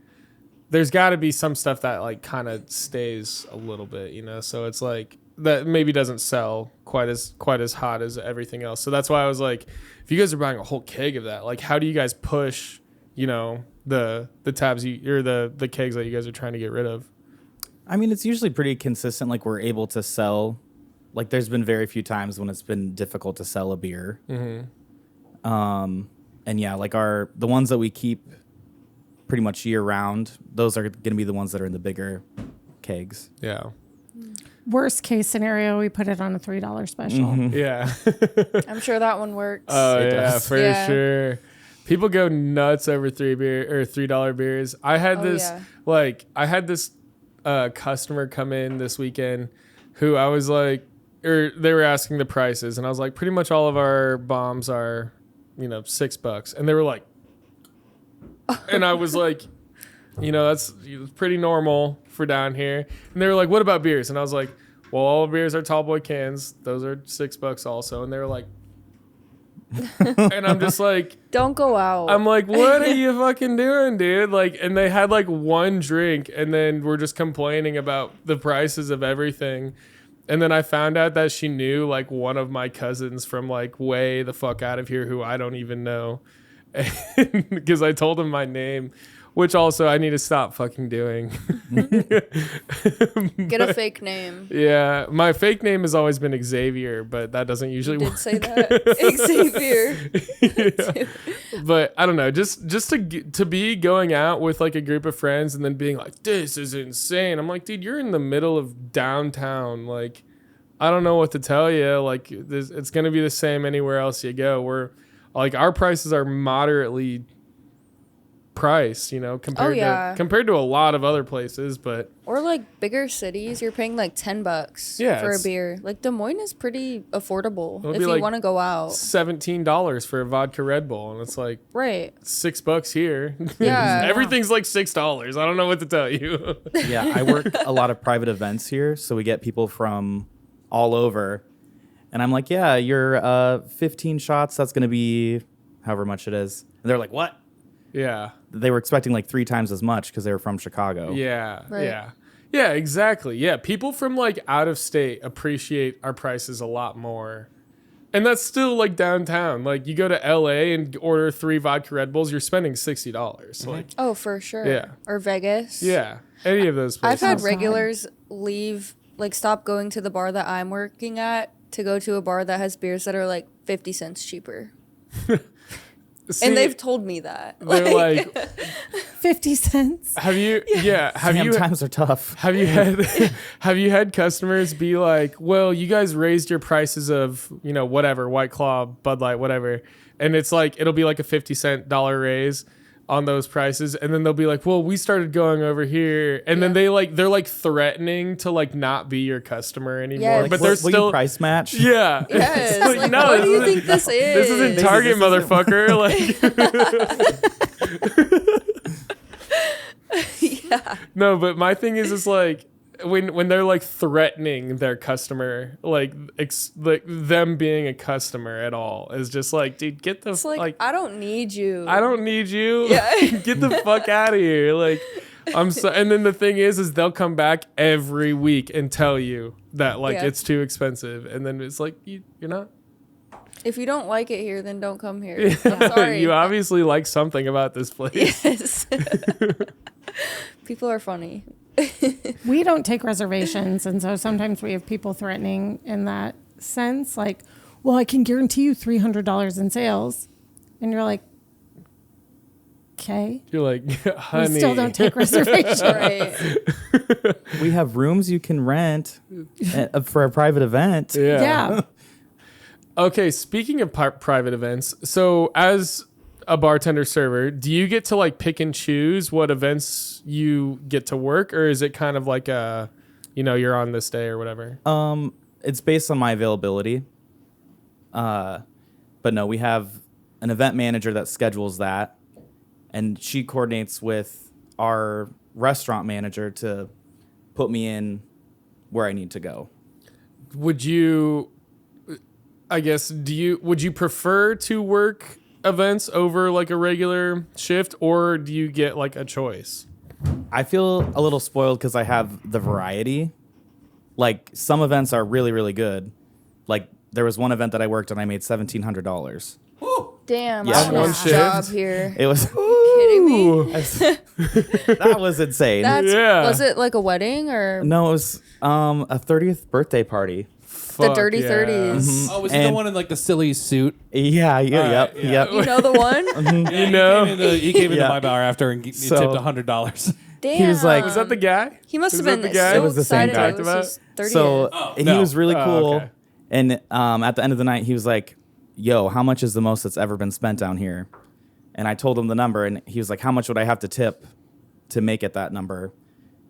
there's got to be some stuff that like kind of stays a little bit, you know. So it's like that maybe doesn't sell quite as hot as everything else. So that's why I was like, if you guys are buying a whole keg of that, like how do you guys push, you know, the tabs or the kegs that you guys are trying to get rid of? I mean, it's usually pretty consistent. Like we're able to sell. Like there's been very few times when it's been difficult to sell a beer. And yeah, like the ones that we keep pretty much year round, those are going to be the ones that are in the bigger kegs. Yeah. Worst case scenario, we put it on a $3 special. Yeah. I'm sure that one works. Oh It yeah, does. for Yeah. sure. People go nuts over $3 beers. I had Oh, this yeah. like I had this a customer come in this weekend who I was like, or they were asking the prices, and I was like, pretty much all of our bombs are, $6. And they were like, and I was like, that's pretty normal for down here. And they were like, what about beers? And I was like, well, all beers are tall boy cans. Those are $6 also. And they were like, and I'm just like, Don't go out. I'm like, what are you fucking doing, dude? Like, and they had like one drink and then we're just complaining about the prices of everything. And then I found out that she knew like one of my cousins from like way the fuck out of here who I don't even know. Because I told him my name, which also I need to stop fucking doing. Get a fake name. Yeah, my fake name has always been Xavier, but that doesn't usually Did work. say that. Xavier. But I don't know, just to be going out with like a group of friends and then being like, this is insane. I'm like, dude, you're in the middle of downtown. Like, I don't know what to tell you. Like, it's gonna be the same anywhere else you go. We're like, our prices are moderately priced, compared to a lot of other places, but Or like bigger cities, you're paying like $10 Yeah, for a it's- beer. Like Des Moines is pretty affordable It'll if be you like want to go out. $17 for a vodka Red Bull, and it's like Right. $6 here. Yeah. Everything's like $6. I don't know what to tell you. Yeah, I work a lot of private events here, so we get people from all over. And I'm like, yeah, your 15 shots, that's going to be however much it is. And they're like, what? Yeah. They were expecting like 3 times as much because they were from Chicago. Yeah. Right. Yeah. Yeah, exactly. Yeah, people from like out of state appreciate our prices a lot more. And that's still like downtown. Like you go to LA and order 3 vodka Red Bulls, you're spending $60. Like, Oh, for sure. Yeah. Or Vegas. yeah, any of those I've places. had regulars stop going to the bar that I'm working at to go to a bar that has beers that are like 50 cents cheaper. See, And they've told me that. they're like, 50 cents. have you? Yeah, have Damn, you? times are tough. Have you had customers be like, well, you guys raised your prices of, whatever, White Claw, Bud Light, whatever. And it's like, it'll be like a 50-cent raise on those prices. And then they'll be like, well, we started going over here. And then they're like threatening to like not be your customer anymore. Yeah, but Will- they're will still you price match? Yeah. Yes. It's Like, no, what do you this think this is? This isn't Target, motherfucker. Like Yeah. No, but my thing is like when they're like threatening their customer, like them being a customer at all is just like, dude, get the It's like, I don't need you. I don't need you. Yeah. Get the fuck out of here. Like I'm so. And then the thing is they'll come back every week and tell you that like Yeah. it's too expensive, and then it's like you're not. If you don't like it here, then don't come here. I'm sorry. You obviously like something about this place. Yes. People are funny. We don't take reservations, and so sometimes we have people threatening in that sense, like, well, I can guarantee you $300 in sales. And you're like, okay. You're like, honey. We still don't take reservations. Right. We have rooms you can rent for a private event. Yeah. Okay, speaking of private events, so as a bartender server, do you get to like pick and choose what events you get to work, or is it kind of like a, you're on this day or whatever? It's based on my availability. But no, we have an event manager that schedules that, and she coordinates with our restaurant manager to put me in where I need to go. Would you, would you prefer to work events over like a regular shift, or do you get like a choice? I feel a little spoiled because I have the variety. Like some events are really, really good. Like there was one event that I worked on, I made $1,700. Damn. Yeah, I want one a shift. job here. It was Kidding me? that was insane. Yeah. Was it like a wedding or No, it was a 30th birthday party. the Fuck Dirty yeah. 30s? Oh, was he the And- one in like the silly suit? Yeah, yep. You know the one? Yeah, he came into Yeah. my bar after and he So- tipped $100. Damn. He was like- Was that the guy? He must have Was been that the guy? so It was the same excited. guy. It was his 30th. So he no. was really Oh, cool. okay. And at the end of the night, he was like, yo, how much is the most that's ever been spent down here? And I told him the number, and he was like, how much would I have to tip to make it that number?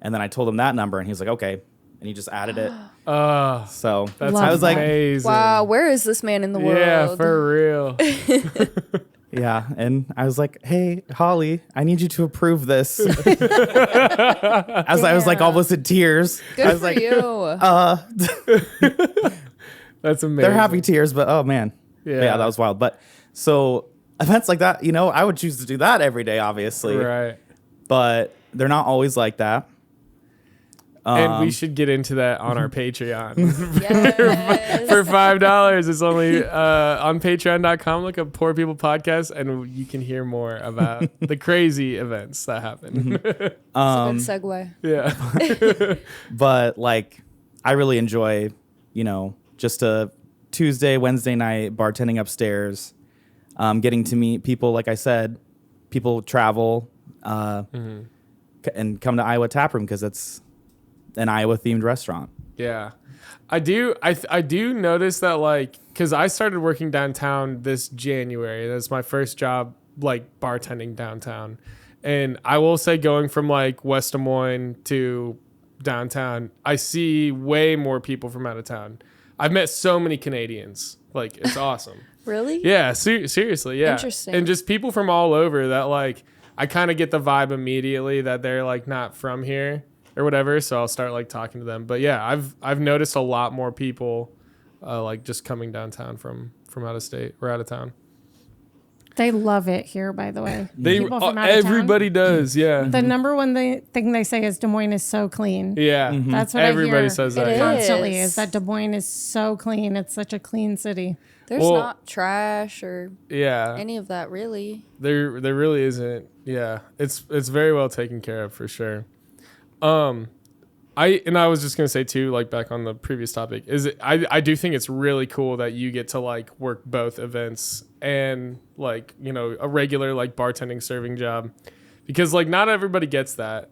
And then I told him that number, and he was like, okay. And he just added it. Oh, So that's I was like, amazing. Wow, where is this man in the world? Yeah, for real. yeah. And I was like, hey, Holly, I need you to approve this. As I was like almost in tears. Good I was for like, you. That's amazing. they're happy tears, but oh man. Yeah. That was wild. But so events like that, I would choose to do that every day, obviously. Right. But they're not always like that. And we should get into that on our Patreon. Yes. For $5, it's only on patreon.com. Look up Poor People Podcast, and you can hear more about the crazy events that happen. It's a good segue. Yeah. But like, I really enjoy, just a Tuesday, Wednesday night bartending upstairs, getting to meet people. Like I said, people travel and come to Iowa Taproom because it's an Iowa themed restaurant. Yeah. I do notice that, like, because I started working downtown this January. That's my first job, like, bartending downtown. And I will say, going from like West Des Moines to downtown, I see way more people from out of town. I've met so many Canadians. Like, it's awesome. Really? Yeah, seriously, yeah. Interesting. And just people from all over that, like, I kind of get the vibe immediately that they're like not from here or whatever. So I'll start like talking to them. But yeah, I've noticed a lot more people like just coming downtown from out of state or out of town. They love it here, by the way. They People from out of town. everybody does, yeah. The number one thing they say is Des Moines is so clean. Yeah, That's what everybody I hear says that. It Yeah. constantly is. is that Des Moines is so clean. It's such a clean city. There's Well- not trash or Yeah, any of that, really. there really isn't. Yeah, it's very well taken care of for sure. I was just gonna say too, like back on the previous topic, I do think it's really cool that you get to like work both events and like a regular like bartending serving job, because like not everybody gets that.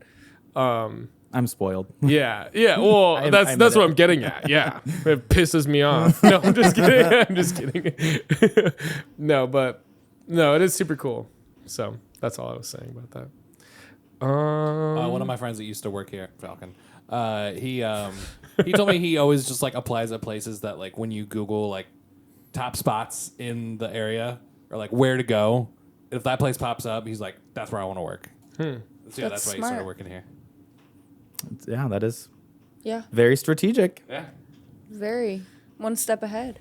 I'm spoiled. Yeah. Well, I that's admit what it. I'm getting at. Yeah, it pisses me off. No, I'm just kidding. I'm just kidding. No, but no, it is super cool. So that's all I was saying about that. One of my friends that used to work here, Falcon, he told me he always just like applies at places that like when you Google like top spots in the area or like where to go, if that place pops up, he's like, that's where I want to work. So yeah, That's that's why he started smart. working here. Yeah, that is Yeah, very strategic. Yeah. very. One step ahead.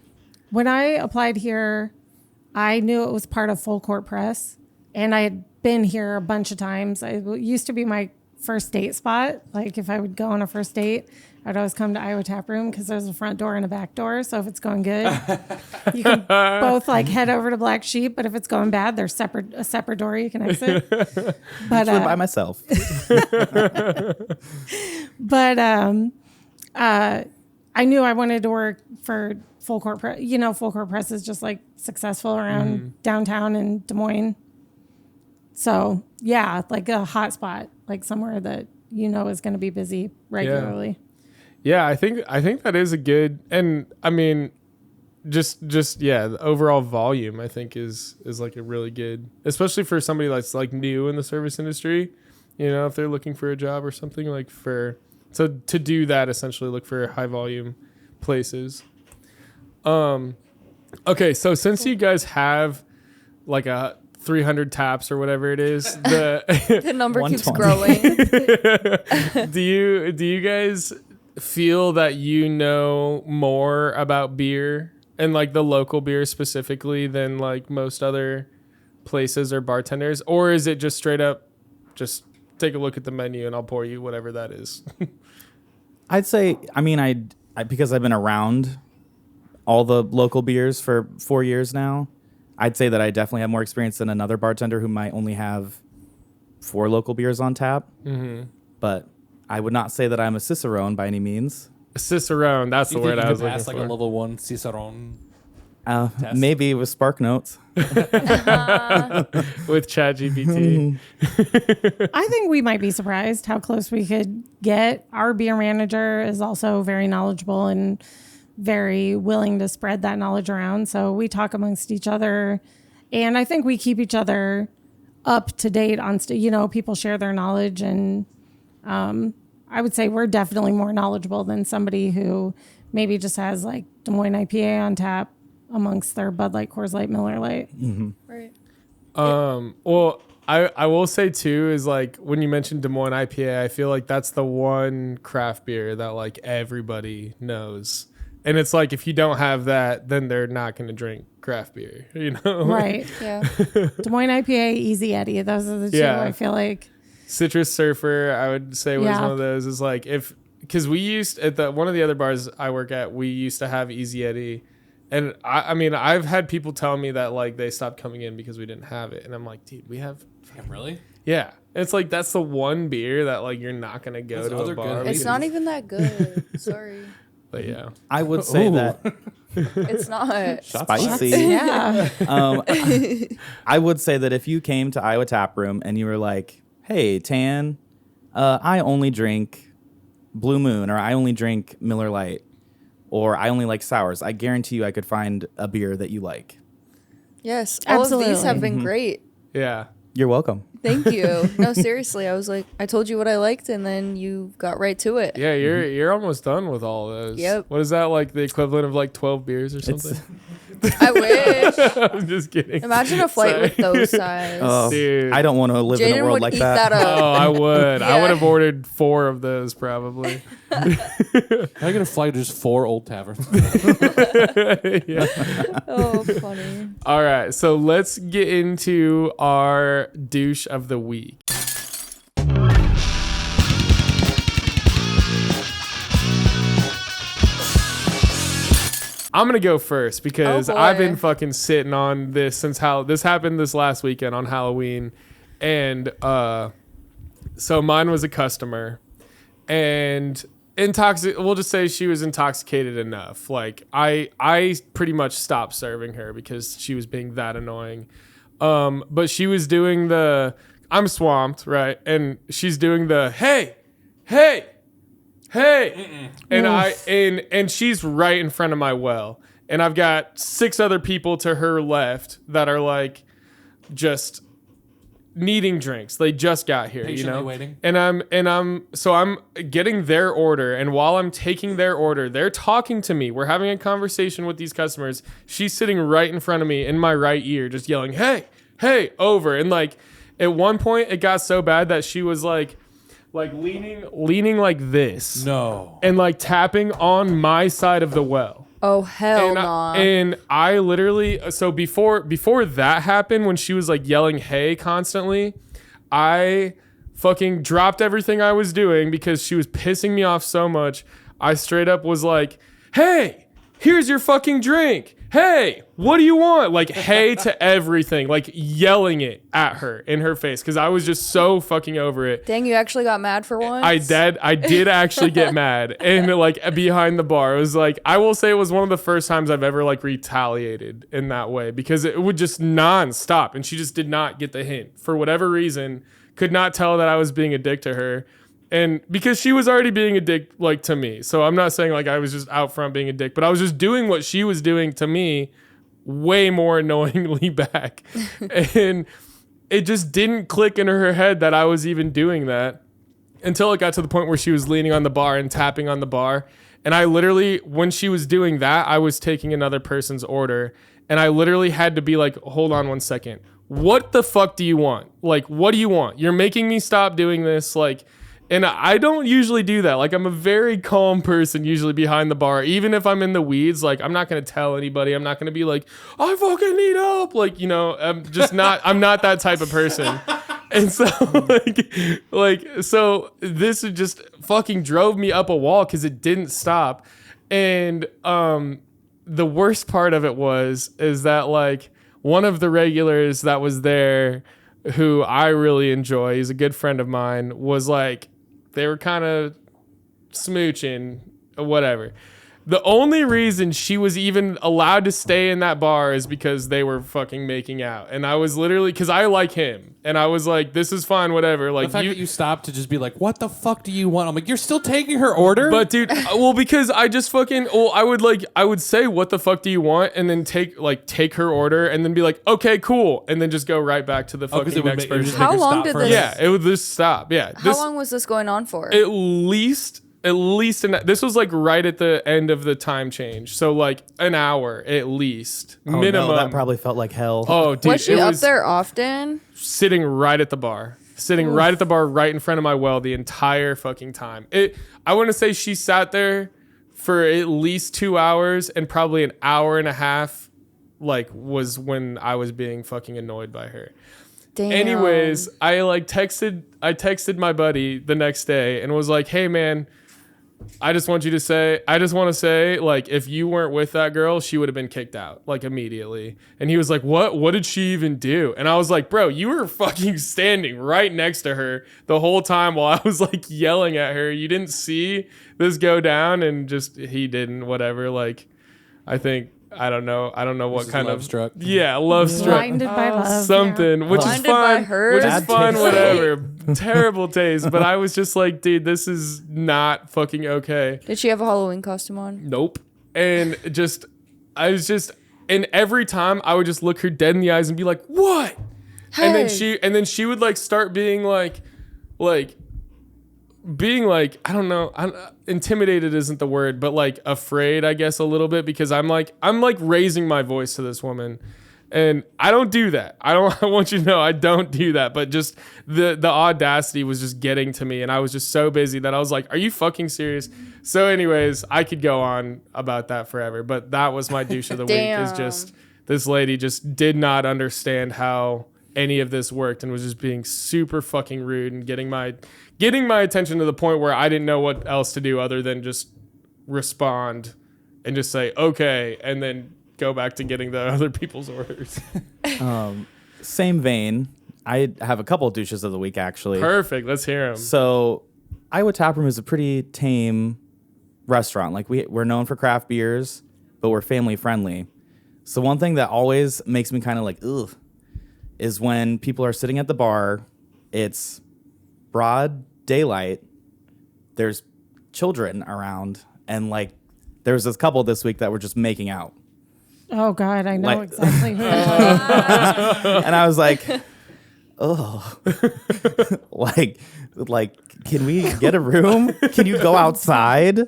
When I applied here, I knew it was part of Full Court Press, and I had been here a bunch of times. It used to be my first date spot. Like if I would go on a first date, I'd always come to Iowa Taproom because there's a front door and a back door. So if it's going good, you can both like head over to Black Sheep. But if it's going bad, there's a separate door you can exit. But By myself. I knew I wanted to work for Full Court Press. Full Court Press is just like successful around downtown in Des Moines. So yeah, like a hot spot, like somewhere that is going to be busy regularly. Yeah, I think that is a good, and I mean, just the overall volume I think is like a really good, especially for somebody that's like new in the service industry. If they're looking for a job or something, like to do that, essentially look for high volume places. Okay, so since you guys have like a 300 taps or whatever it is, The number keeps 120. growing. do you guys feel that more about beer and like the local beer specifically than like most other places or bartenders, or is it just straight up just take a look at the menu and I'll pour you whatever that is? I'd say, I because I've been around all the local beers for 4 years now, I'd say that I definitely have more experience than another bartender who might only have 4 local beers on tap. Mm-hmm. But I would not say that I'm a Cicerone by any means. Cicerone, that's the You word think I you was could looking pass like for. a level 1 Cicerone? Test? Maybe with Spark Notes. With ChatGPT. I think we might be surprised how close we could get. Our beer manager is also very knowledgeable and very willing to spread that knowledge around. So we talk amongst each other, and I think we keep each other up to date on, people share their knowledge, and I would say we're definitely more knowledgeable than somebody who maybe just has like Des Moines IPA on tap amongst their Bud Light, Coors Light, Miller Light. Right. Well, I will say too is like when you mentioned Des Moines IPA, I feel like that's the one craft beer that like everybody knows. And it's like if you don't have that, then they're not going to drink craft beer, you know? Right. Yeah. Des Moines IPA, Easy Eddie. Those are the two Yeah. I feel like. Citrus Surfer, I would say was Yeah. one of those. Is like because we used at one of the other bars I work at, we used to have Easy Eddie, and I mean I've had people tell me that like they stopped coming in because we didn't have it, and I'm like, dude, we have. Really? Yeah, it's like that's the one beer that like you're not gonna go There's to a other bar. good because- It's not even that good. Sorry. But yeah, I would say Ooh. that It's not. spicy. Yeah. I would say that if you came to Iowa Taproom and you were like, "Hey, Tan, I only drink Blue Moon, or I only drink Miller Lite, or I only like sours," I guarantee you I could find a beer that you like. Yes. All of these Absolutely. have been great. yeah. You're welcome. Thank you. No, seriously. I was like, I told you what I liked, and then you got right to it. Yeah, you're almost done with all of those. Yep. What is that like? The equivalent of like 12 beers or something? I wish. I'm just kidding. Imagine a flight Sorry. with those size. Oh, Dude. I don't want to live in a Jaden world would like eat that. that up. Oh, I would. I Yeah. would have ordered 4 of those probably. I get a flight to just 4 Old Taverns. Oh, funny. All right, so let's get into our douche of the week. I'm gonna go first because Oh, I've boy. been fucking sitting on this since this happened this last weekend on Halloween, and so mine was a customer, and we'll just say she was intoxicated enough. Like I pretty much stopped serving her because she was being that annoying. But she was doing I'm swamped, right? And she's doing hey, and and she's right in front of my well, and I've got 6 other people to her left that are like just needing drinks. They just got here, Patiently you know. waiting. And I'm getting their order, and while I'm taking their order, they're talking to me. We're having a conversation with these customers. She's sitting right in front of me in my right ear, just yelling, "Hey, over!" And like at one point, it got so bad that she was like leaning like this, No. and like tapping on my side of the well. Oh, hell no. And I literally, so before that happened, when she was like yelling "hey" constantly, I fucking dropped everything I was doing because she was pissing me off so much. I straight up was like, "Hey, here's your fucking drink. Hey, what do you want?" Like, hey to everything, like yelling it at her in her face because I was just so fucking over it. Dang, you actually got mad for once? I did actually get mad, and like behind the bar, it was like, I will say it was one of the first times I've ever like retaliated in that way because it would just non-stop, and she just did not get the hint for whatever reason. Could not tell that I was being a dick to her, and because she was already being a dick like to me. So I'm not saying like I was just out front being a dick, but I was just doing what she was doing to me way more annoyingly back. And it just didn't click in her head that I was even doing that until it got to the point where she was leaning on the bar and tapping on the bar. And I literally, when she was doing that, I was taking another person's order, and I literally had to be like, "Hold on one second. What the fuck do you want? Like, what do you want? You're making me stop doing this." Like, and I don't usually do that. Like, I'm a very calm person usually behind the bar. Even if I'm in the weeds, like, I'm not going to tell anybody. I'm not going to be like, "I fucking need help." Like, you know, I'm just not, I'm not that type of person. And so, so this just fucking drove me up a wall because it didn't stop. And the worst part of it is that, like, one of the regulars that was there, who I really enjoy, he's a good friend of mine, was like, they were kind of smooching, whatever. The only reason she was even allowed to stay in that bar is because they were fucking making out. And I was literally, because I like him. And I was like, this is fine, whatever. Like, The fact that you stopped to just be like, what the fuck do you want? I'm like, you're still taking her order? But dude, well, because I just fucking, I would say, what the fuck do you want? And then take her order and then be like, okay, cool. And then just go right back to the fucking it would next make- it would person. just make How her long stop did first. this- Yeah, it would just stop. Yeah. How long was this going on for? At least this was like right at the end of the time change. So like an hour at least. Oh, minimum. no, that probably felt like hell. Oh, dude. Was she it up was there often? sitting right at the bar. Right at the bar, right in front of my well the entire fucking time. I want to say she sat there for at least 2 hours and probably an hour and a half like was when I was being fucking annoyed by her. Damn. Anyways, I texted my buddy the next day and was like, "Hey man, I just want to say, like, if you weren't with that girl, she would have been kicked out, like, immediately." And he was like, "What? What did she even do?" And I was like, "Bro, you were fucking standing right next to her the whole time while I was, like, yelling at her. You didn't see this go down?" And just, he didn't, whatever. Like, I don't know what Just kind of... love struck. Yeah, love struck. Blinded by love. Something, which is Blinded by fine, her? which is Bad fine, taste. whatever. Terrible taste, but I was just like, dude, this is not fucking okay. Did she have a Halloween costume on? Nope. And and every time I would just look her dead in the eyes and be like, "What?" And then she would like start being like, I don't know, intimidated isn't the word, but like afraid, I guess, a little bit, because I'm like raising my voice to this woman, and I don't do that. I want you to know I don't do that, but just the audacity was just getting to me, and I was just so busy that I was like, "Are you fucking serious?" So anyways, I could go on about that forever, but that was my douche of the week, is Damn. just this lady just did not understand how any of this worked and was just being super fucking rude and getting my attention to the point where I didn't know what else to do other than just respond and just say okay and then go back to getting the other people's orders. Same vein. I have a couple of douches of the week, actually. Perfect. Let's hear them. So, Iowa Taproom is a pretty tame restaurant. Like, we're known for craft beers, but we're family friendly. So one thing that always makes me kind of like, ugh, is when people are sitting at the bar, it's broad daylight, there's children around, and like, there was this couple this week that were just making out. Oh God, I know Like- exactly who. You're talking about. And I was like, oh, like, can we get a room? Can you go outside?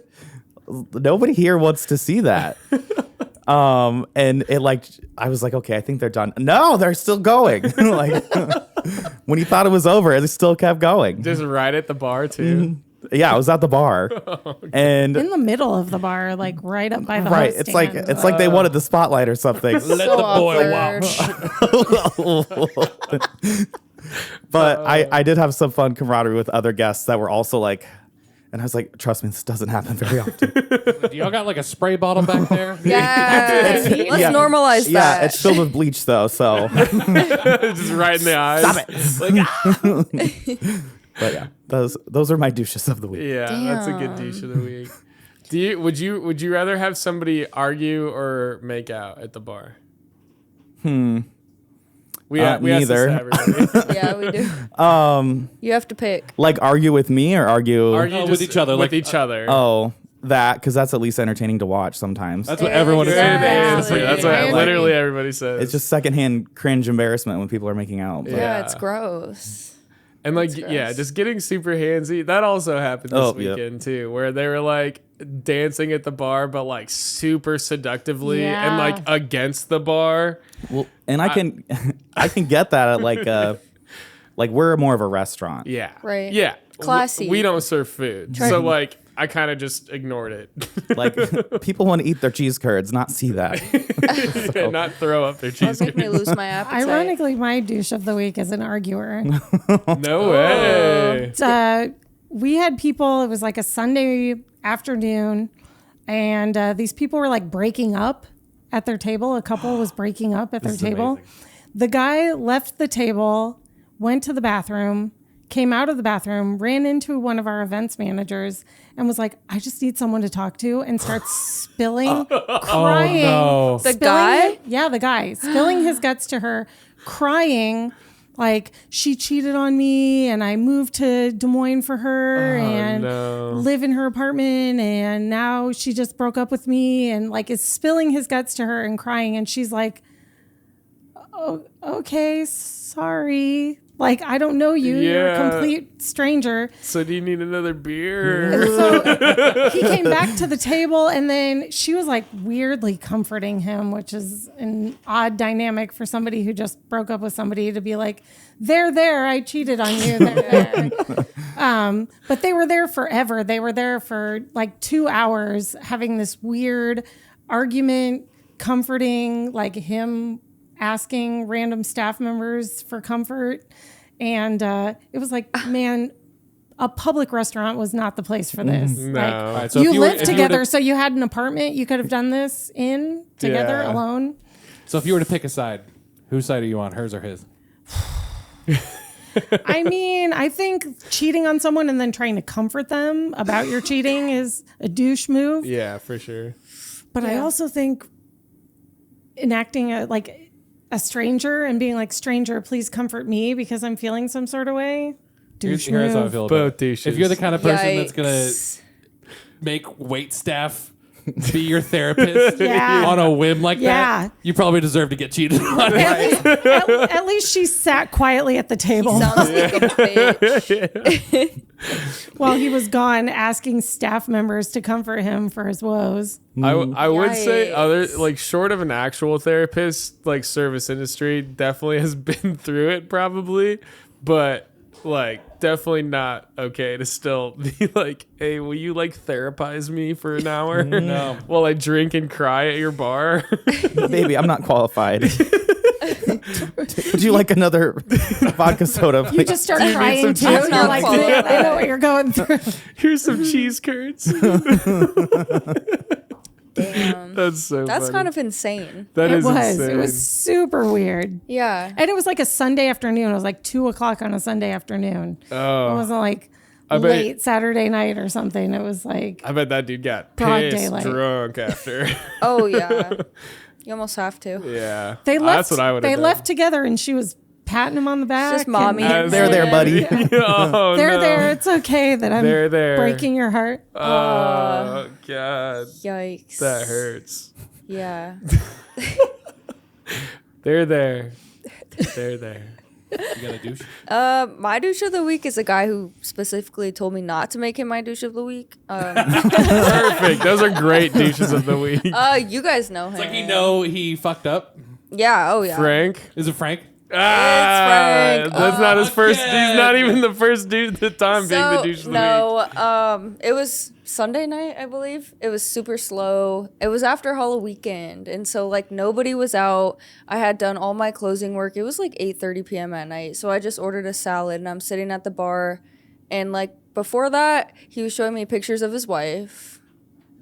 Nobody here wants to see that. And it like, I was like, okay, I think they're done. No, they're still going. Like, when he thought it was over, it still kept going. Just right at the bar too. Yeah, I was at the bar, and In the middle of the bar, like right up by the right, host stand. it's like they wanted the spotlight or something. Let So the boy awkward. watch. But I did have some fun camaraderie with other guests that were also like, and I was like, trust me, this doesn't happen very often. Do y'all got like a spray bottle back there? Yes. Let's Yeah. normalize Yeah, that. it's filled with bleach though, so. Just right in the eyes. Stop it. But yeah, those are my douches of the week. Yeah, that's a good douche of the week. Would you rather have somebody argue or make out at the bar? We ask this neither. to everybody. Yeah, we do. You have to pick. Like argue with me or argue. Argue with just each other, With like, each other. Oh, that, because that's at least entertaining to watch sometimes. That's what everyone is Good saying. answer. That's what I agree. literally everybody says. It's just secondhand cringe embarrassment when people are making out. But- Yeah, it's gross. And like, That's yeah, gross. just getting super handsy. That also happened this Oh, yeah. weekend too, where they were like dancing at the bar, but like super seductively and Yeah. like against the bar. Well, and I can get that at like we're more of a restaurant. Yeah. Right. Yeah. Classy. We don't serve food. So like, I kind of just ignored it. Like people want to eat their cheese curds, not see that. And not throw up their Don't cheese. make me lose my appetite. Ironically, my douche of the week is an arguer. No way. We had people, it was like a Sunday afternoon, and these people were like breaking up at their table. A couple was breaking up at their table. The guy left the table, went to the bathroom, came out of the bathroom, ran into one of our events managers, and was like, I just need someone to talk to, and starts spilling, crying. no. The guy? Yeah, the guy. Spilling his guts to her, crying. Like, she cheated on me, and I moved to Des Moines for her and live in her apartment, and now she just broke up with me, and like is spilling his guts to her and crying. And she's like, oh, okay, sorry. Like, I don't know you. You're a complete stranger. So do you need another beer? So he came back to the table, and then she was like weirdly comforting him, which is an odd dynamic for somebody who just broke up with somebody to be like, they're there. I cheated on you. They're there. But they were there forever. They were there for like 2 hours having this weird argument, comforting, like him asking random staff members for comfort. And it was like, man, a public restaurant was not the place for this. No. Like, All right, so you if you were- lived if you were together, to- so you had an apartment you could have done this in together Yeah. alone. So if you were to pick a side, whose side are you on, hers or his? I mean, I think cheating on someone and then trying to comfort them about your cheating is a douche move. Yeah, for sure. But I also think enacting a stranger and being like, stranger, please comfort me because I'm feeling some sort of way. Douche Here's how I move. feel Both about it. douches. If you're the kind of person that's going Yikes. to make wait staff be your therapist Yeah. on a whim like Yeah. that, you probably deserve to get cheated on. At least she sat quietly at the table Sounds like a bitch. while he was gone, asking staff members to comfort him for his woes. I would say Yikes. other, like, short of an actual therapist, like service industry definitely has been through it probably, but like definitely not okay to still be like, hey, will you like therapize me for an hour No. while I drink and cry at your bar? Baby, I'm not qualified. Would you like another vodka soda? You please? just start crying too. cheese You're curds? like, man, I know what you're going through. Here's some cheese curds. Damn. That's so That's funny. kind of insane. That It is was. insane. It was super weird. Yeah. And it was like a Sunday afternoon. It was like 2:00 on a Sunday afternoon. It Oh, wasn't like I bet- late Saturday night or something. It was like, I bet that dude got Broad pissed daylight. drunk after. Oh, yeah. You almost have to. Yeah, they left. That's what I would. They left together, and she was patting him on the back. Just mommy. and- There, there, buddy. Oh, They're no. there. It's okay that I'm They're there. breaking your heart. Oh God, Yikes. that hurts. Yeah. They're there. They're there. You got a douche? My douche of the week is a guy who specifically told me not to make him my douche of the week. Perfect. Those are great douches of the week. You guys know him. It's like he fucked up. Yeah. Oh, yeah. Frank. Is it Frank? Frank. That's not his first. again. He's not even the first dude at the time being the douche of the week. No, it was Sunday night, I believe. It was super slow. It was after Halloween weekend, and so like nobody was out. I had done all my closing work. It was like 8:30 p.m. at night, so I just ordered a salad, and I'm sitting at the bar, and like before that, he was showing me pictures of his wife.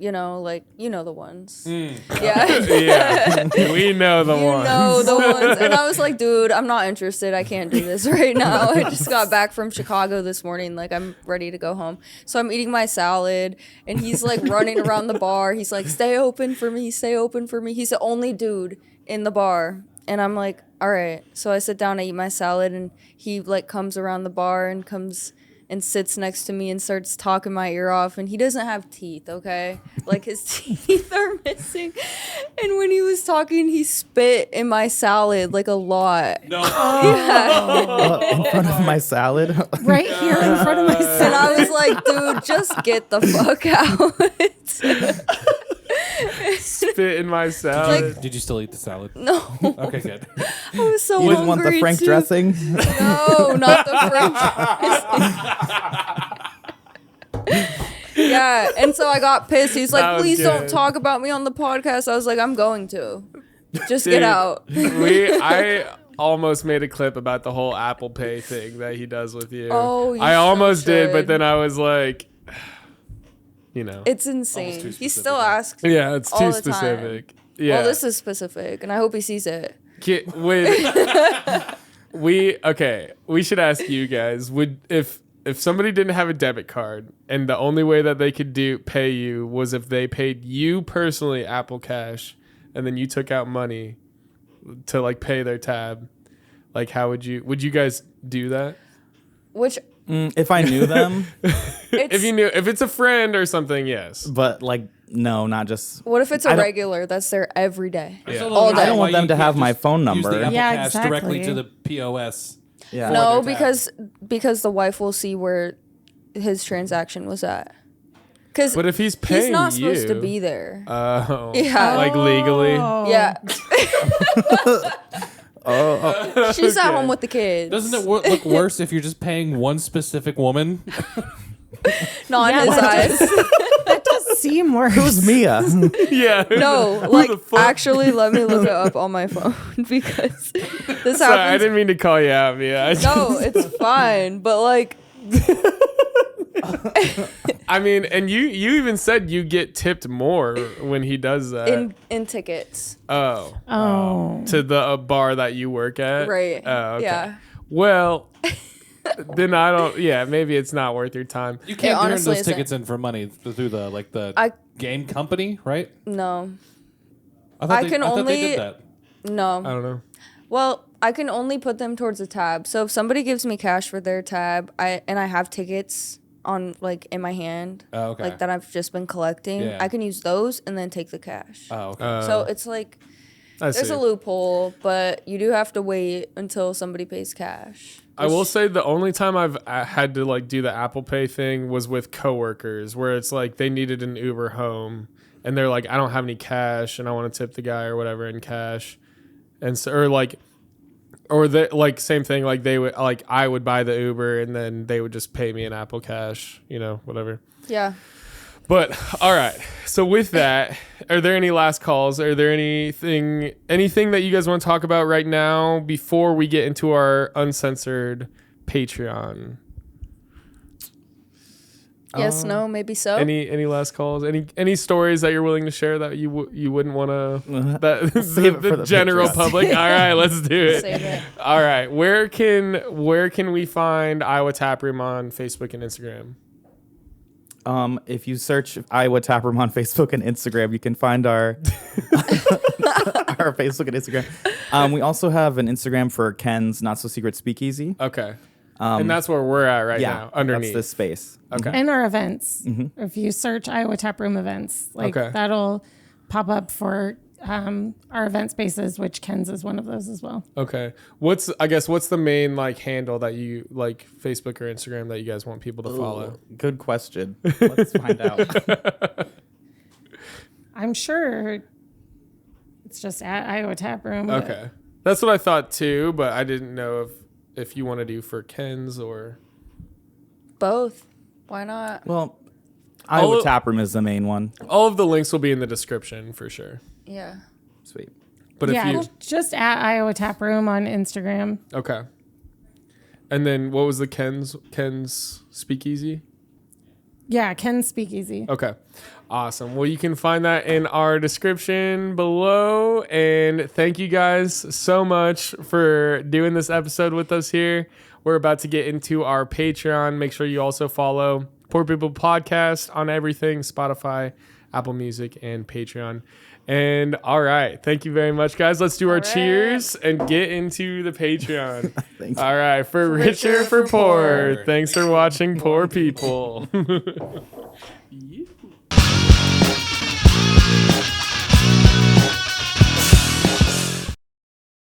You know, like the ones. Yeah. Yeah, we know the You one. know the ones. And I was like, dude, I'm not interested. I can't do this right now. I just got back from Chicago this morning. Like, I'm ready to go home. So I'm eating my salad, and he's like running around the bar. He's like, stay open for me. Stay open for me. He's the only dude in the bar. And I'm like, all right. So I sit down, I eat my salad, and he like comes around the bar and comes and sits next to me and starts talking my ear off, and he doesn't have teeth, okay? Like, his teeth are missing. And when he was talking, he spit in my salad, like, a lot. No. In front of my salad. Right here in front of my And son. I was like, dude, just get the fuck out. Spit in my salad. Did you still eat the salad? No, Okay, good. I was so You hungry, didn't want the Frank too. dressing? No, not the French dressing. Yeah, and so I got pissed. He's That like, was please don't good. talk about me on the podcast. I was like, I'm going to. Just Dude, get out. I almost made a clip about the whole Apple Pay thing that he does with you. Oh, you I so almost did, but should. then I was like, It's insane. too He specific, still yeah. asks. yeah, it's all too the time. specific. Yeah. Well, this is specific, and I hope he sees it. Wait. We should ask you guys, would if somebody didn't have a debit card and the only way that they could pay you was if they paid you personally Apple Cash and then you took out money to like pay their tab, like how would you guys do that? Which If I knew them, If it's a friend or something, yes. but like no, not just. what if it's I a don't- regular that's there every day? I still All don't day. know I don't want why them you to can't have my just phone use the number. Apple Yeah, Cash directly to exactly. the POS. Yeah. No, their tab. because the wife will see where his transaction was at. Because But if he's paying he's not supposed to you- be there. Oh. Yeah. Like legally. Yeah. She's at home with the kids. Doesn't it look worse if you're just paying one specific woman? Not Yeah, in his that eyes. That does seem worse. Who's Mia? Yeah. No, Who like the fuck? actually, let me look it up on my phone because this Sorry, I happens. didn't mean to call you out, Mia. No, it's fine. But like, I mean, and you even said you get tipped more when he does that. in tickets, Oh. To the bar that you work at. right? Oh, okay. Yeah. Well, then I don't. Yeah, maybe it's not worth your time. You can't It turn honestly those isn't. tickets in for money through the I- game company, right? No. I thought I they, can I thought they only- did that. No. I don't know. Well, I can only put them towards a tab. So if somebody gives me cash for their tab, I have tickets on like in my hand, Oh, okay. like that I've just been collecting. Yeah. I can use those and then take the cash. Oh, okay. So it's like I there's see. a loophole, but you do have to wait until somebody pays cash. I will say the only time I've had to like do the Apple Pay thing was with coworkers, where it's like they needed an Uber home, and they're like, I don't have any cash, and I want to tip the guy or whatever in cash, and so or the like same thing, like they would like I would buy the Uber and then they would just pay me in Apple Cash, whatever. Yeah. But all right. So with that, are there any last calls? Are there anything that you guys want to talk about right now before we get into our uncensored Patreon? Yes, no, maybe so. Any last calls? Any stories that you're willing to share that you wouldn't want to that Save it the for the general Patreon. public? All right, let's do it. Save it. All right, where can we find Iowa Taproom on Facebook and Instagram? If you search Iowa Taproom on Facebook and Instagram, you can find our our Facebook and Instagram. We also have an Instagram for Ken's Not So Secret Speakeasy. Okay, and that's where we're at right Yeah, now. Underneath that's the space. Okay. And our events. If you search Iowa Taproom events, like Okay. that'll pop up for our event spaces, which Ken's is one of those as well. Okay. What's the main like handle that you like Facebook or Instagram that you guys want people to follow? Good question. Let's find out. I'm sure it's just at Iowa Taproom. but- Okay. That's what I thought too, but I didn't know if you want to do for Ken's or Both. Why not? Well, Iowa All- Taproom is the main one. all of the links will be in the description for sure. Yeah. Sweet. But yeah, if you just at Iowa Taproom on Instagram. okay. And then what was the Ken's Speakeasy? Yeah, Ken's Speakeasy. Okay. Awesome. Well, you can find that in our description below. And thank you guys so much for doing this episode with us here. We're about to get into our Patreon. Make sure you also follow Poor People Podcast on everything, Spotify, Apple Music, and Patreon. And all right. Thank you very much, guys. Let's do our right. cheers and get into the Patreon. Thanks. All right. For richer, for poor. Thanks for watching Poor People. You.